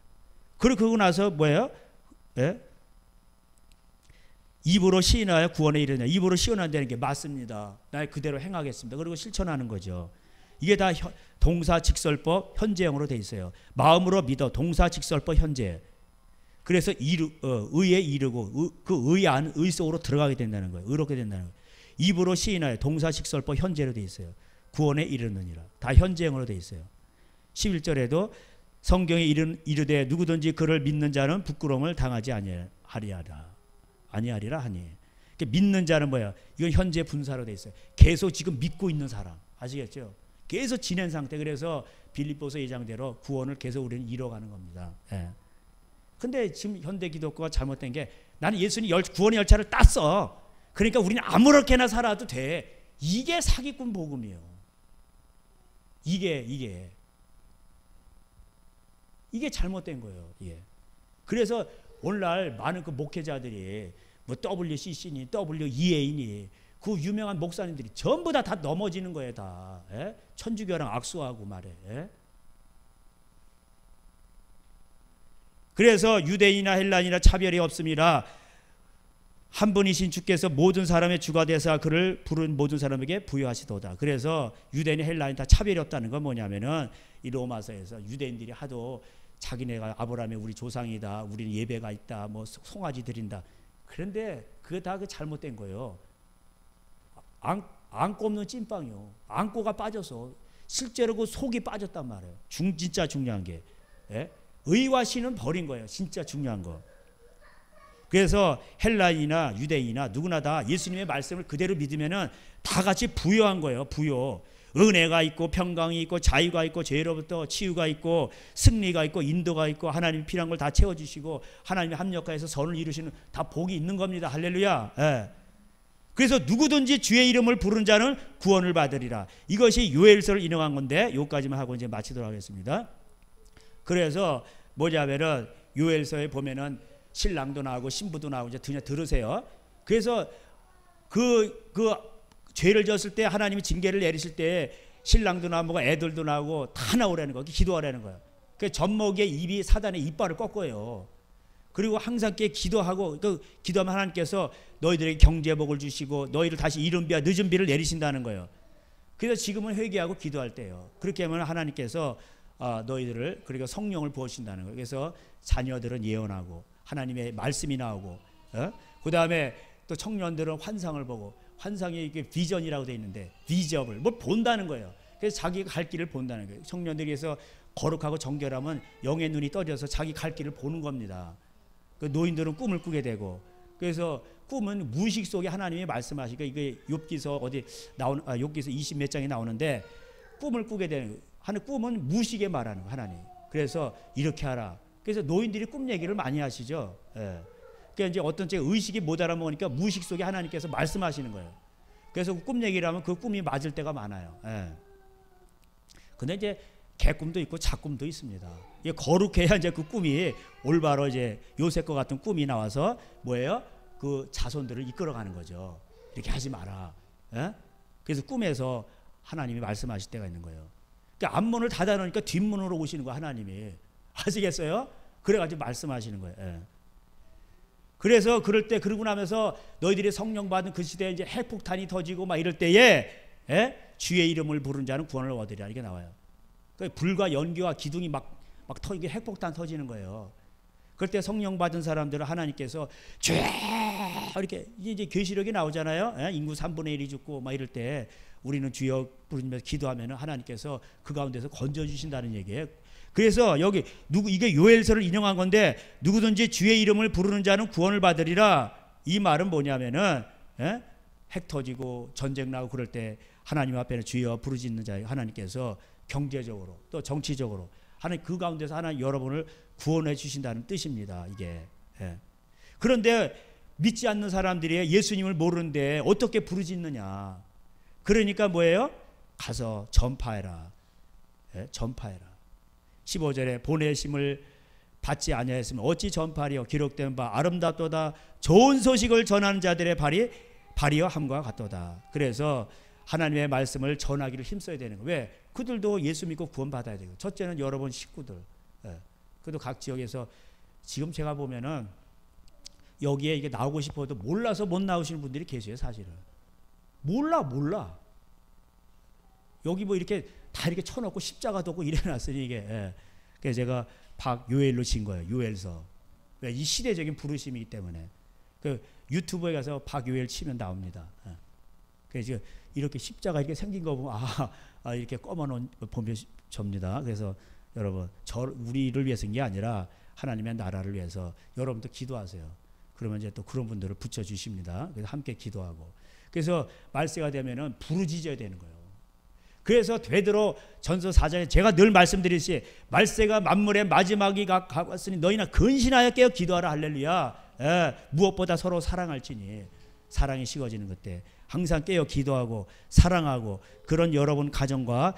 그러고 나서 뭐예요? 예? 입으로 시인하여 구원에 이르냐. 입으로 시인한다는 게 맞습니다. 나 그대로 행하겠습니다. 그리고 실천하는 거죠. 이게 다 동사직설법 현재형으로 돼 있어요. 마음으로 믿어 동사직설법 현재. 그래서 의에 이르고 그 의 안 의 속으로 들어가게 된다는 거예요. 의롭게 된다는 거예요. 입으로 시인하여 동사직설법 현재로 돼 있어요. 구원에 이르느니라. 다 현재형으로 돼 있어요. 11절에도 성경에 이르되 누구든지 그를 믿는 자는 부끄러움을 당하지 아니하리라 하니. 믿는 자는 뭐야? 이건 현재 분사로 돼 있어요. 계속 지금 믿고 있는 사람. 아시겠죠? 계속 지낸 상태. 그래서 빌립보서 2장대로 구원을 계속 우리는 이뤄가는 겁니다. 예. 근데 지금 현대 기독교가 잘못된 게 나는 예수님 구원의 열차를 땄어. 그러니까 우리는 아무렇게나 살아도 돼. 이게 사기꾼 복음이에요. 이게 잘못된 거예요. 예. 그래서 오늘날 많은 그 목회자들이 뭐 WCC니 WEA니 그 유명한 목사님들이 전부 다 넘어지는 거예요. 다. 예? 천주교랑 악수하고 말해. 예? 그래서 유대인이나 헬라인이나 차별이 없습니다. 한 분이신 주께서 모든 사람의 주가 되사 그를 부른 모든 사람에게 부여하시도다. 그래서 유대인, 헬라인 다 차별이 없다는 건 뭐냐면은 이 로마서에서 유대인들이 하도 자기네가 아브라함의 우리 조상이다, 우리는 예배가 있다, 뭐 송아지 드린다. 그런데 그게 다 그 잘못된 거예요. 안고 없는 찐빵이요. 안고가 빠져서 실제로 그 속이 빠졌단 말이에요. 진짜 중요한 게 의와 신은 버린 거예요. 진짜 중요한 거. 그래서 헬라인이나 유대인이나 누구나 다 예수님의 말씀을 그대로 믿으면은 다 같이 부여한 거예요. 부여. 은혜가 있고 평강이 있고 자유가 있고 죄로부터 치유가 있고 승리가 있고 인도가 있고 하나님이 필요한 걸 다 채워주시고 하나님이 합력하여서 선을 이루시는 다 복이 있는 겁니다. 할렐루야. 예. 그래서 누구든지 주의 이름을 부르는 자는 구원을 받으리라. 이것이 요엘서를 인용한 건데 여기까지만 하고 이제 마치도록 하겠습니다. 그래서 뭐냐면은 요엘서에 보면은 신랑도 나오고 신부도 나오고 이제 그냥 들으세요. 그래서 그 죄를 졌을 때 하나님이 징계를 내리실 때 신랑도 나오고 애들도 나오고 다 나오라는 거예요. 기도하라는 거예요. 그 젖먹이의 입이 사단의 이빨을 꺾어요. 그리고 항상 기도하고 기도하면 하나님께서 너희들에게 경제복을 주시고 너희를 다시 이른 비와 늦은 비를 내리신다는 거예요. 그래서 지금은 회개하고 기도할 때요. 그렇게 하면 하나님께서 너희들을 그리고 성령을 부어주신다는 거예요. 그래서 자녀들은 예언하고 하나님의 말씀이 나오고 그 다음에 또 청년들은 환상을 보고 환상이 이게 비전이라고 되어 있는데 비전을 뭘 본다는 거예요. 그래서 자기가 갈 길을 본다는 거예요. 청년들에서 거룩하고 정결하면 영의 눈이 떠져서 자기 갈 길을 보는 겁니다. 그 노인들은 꿈을 꾸게 되고 그래서 꿈은 무의식 속에 하나님이 말씀하시니까 이게 욥기서 어디 나온 욥기서 20 몇 장이 나오는데 꿈을 꾸게 되는 하는 꿈은 무의식에 말하는 거 하나님. 그래서 이렇게 하라. 그래서 노인들이 꿈 얘기를 많이 하시죠. 예. 그러니까 이제 어떤 때 의식이 못 알아먹으니까 무의식 속에 하나님께서 말씀하시는 거예요. 그래서 꿈 얘기를 하면 그 꿈이 맞을 때가 많아요. 예. 근데 이제 개꿈도 있고 작꿈도 있습니다. 이게 거룩해야 이제 그 꿈이 올바로 이제 요셉과 같은 꿈이 나와서 뭐예요? 그 자손들을 이끌어가는 거죠. 이렇게 하지 마라. 예? 그래서 꿈에서 하나님이 말씀하실 때가 있는 거예요. 그러니까 앞문을 닫아놓으니까 뒷문으로 오시는 거예요. 하나님이. 아시겠어요? 그래가지고 말씀하시는 거예요. 예. 그래서 그럴 때 그러고 나면서 너희들이 성령 받은 그 시대에 이제 핵폭탄이 터지고 막 이럴 때에 주의 이름을 부른 자는 구원을 얻으리라 이게 나와요. 그러니까 불과 연기와 기둥이 막 터지게 핵폭탄 터지는 거예요. 그럴 때 성령 받은 사람들은 하나님께서 죄 이렇게 이제 계시록이 나오잖아요. 인구 3분의 1이 죽고 막 이럴 때 우리는 주여 부르면서 기도하면 하나님께서 그 가운데서 건져 주신다는 얘기예요. 그래서 여기 이게 요엘서를 인용한 건데 누구든지 주의 이름을 부르는 자는 구원을 받으리라. 이 말은 뭐냐면은 핵 터지고 전쟁 나고 그럴 때 하나님 앞에는 주여 부르짖는 자 하나님께서 경제적으로 또 정치적으로 하나님 그 가운데서 하나님 여러분을 구원해 주신다는 뜻입니다. 이게. 그런데 믿지 않는 사람들이 예수님을 모르는데 어떻게 부르짖느냐. 그러니까 뭐예요? 가서 전파해라. 전파해라. 15절에 보내심을 받지 아니하였으면 어찌 전파하리요. 기록된 바 아름답도다. 좋은 소식을 전하는 자들의 발이여 함과 같도다. 그래서 하나님의 말씀을 전하기를 힘써야 되는 거예요. 왜? 그들도 예수 믿고 구원받아야 되고 첫째는 여러분 식구들. 그래도 각 지역에서 지금 제가 보면은 여기에 이게 나오고 싶어도 몰라서 못 나오시는 분들이 계세요. 사실은 몰라 여기 뭐 이렇게 다 이렇게 쳐놓고 십자가 두고 이래놨으니 이게 그래서 제가 박요엘로 진 거예요. 요엘서. 이 시대적인 부르심이기 때문에 그 유튜브에 가서 박요엘 치면 나옵니다. 그래서 이렇게 십자가 이렇게 생긴 거 보면 이렇게 검어놓은 보면 접니다. 그래서 여러분 우리를 위해서 쓴 게 아니라 하나님의 나라를 위해서 여러분도 기도하세요. 그러면 이제 또 그런 분들을 붙여주십니다. 그래서 함께 기도하고 그래서 말세가 되면은 부르짖어야 되는 거예요. 그래서 되도록 전서 4장에 제가 늘 말씀드리듯이 말세가 만물의 마지막이 가까웠으니 너희나 근신하여 깨어 기도하라. 할렐루야. 무엇보다 서로 사랑할지니 사랑이 식어지는 그때 항상 깨어 기도하고 사랑하고 그런 여러분 가정과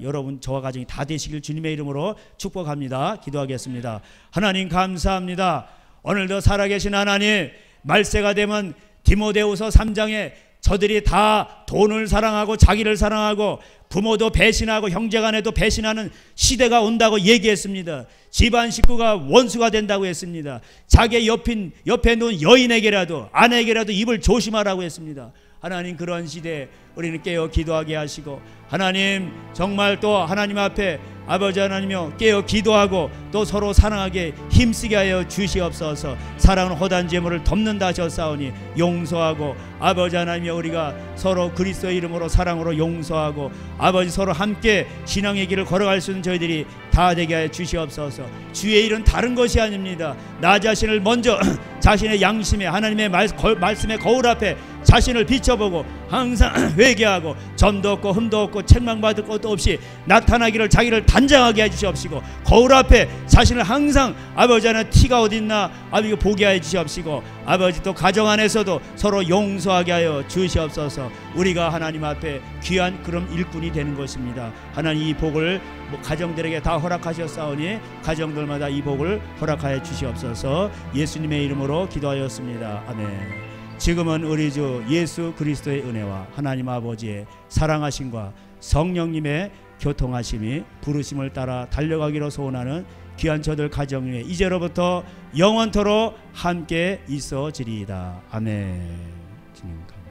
여러분 저와 가정이 다 되시길 주님의 이름으로 축복합니다. 기도하겠습니다. 하나님 감사합니다. 오늘도 살아계신 하나님 말세가 되면 디모데후서 3장에 저들이 다 돈을 사랑하고 자기를 사랑하고 부모도 배신하고 형제간에도 배신하는 시대가 온다고 얘기했습니다. 집안 식구가 원수가 된다고 했습니다. 자기 옆에 놓은 여인에게라도 아내에게라도 입을 조심하라고 했습니다. 하나님 그런 시대에 우리는 깨어 기도하게 하시고 하나님 정말 또 하나님 앞에 아버지 하나님이여 깨어 기도하고 또 서로 사랑하게 힘쓰게 하여 주시옵소서. 사랑은 허단 재물을 덮는다 하셨사오니 용서하고 아버지 하나님이여 우리가 서로 그리스도의 이름으로 사랑으로 용서하고 아버지 서로 함께 신앙의 길을 걸어갈 수 있는 저희들이 다 되게 하여 주시옵소서. 주의 일은 다른 것이 아닙니다. 나 자신을 먼저 자신의 양심에 하나님의 말씀의 거울 앞에 자신을 비춰보고 항상 회개하고 점도 없고 흠도 없고 책망받을 것도 없이 나타나기를 자기를 단장하게 해주시옵시고 거울 앞에 자신을 항상 아버지 하나님 티가 어딨나 아버지 보게 해 주시옵시고 아버지 또 가정 안에서도 서로 용서하게 하여 주시옵소서. 우리가 하나님 앞에 귀한 그런 일꾼이 되는 것입니다. 하나님 이 복을 가정들에게 다 허락하셨사오니 가정들마다 이 복을 허락하여 주시옵소서. 예수님의 이름으로 기도하였습니다. 아멘. 지금은 우리 주 예수 그리스도의 은혜와 하나님 아버지의 사랑하심과 성령님의 교통하심이 부르심을 따라 달려가기로 소원하는 귀한 저들 가정 위에 이제로부터 영원토록 함께 있어지리이다. 아멘. 주님 감사합니다.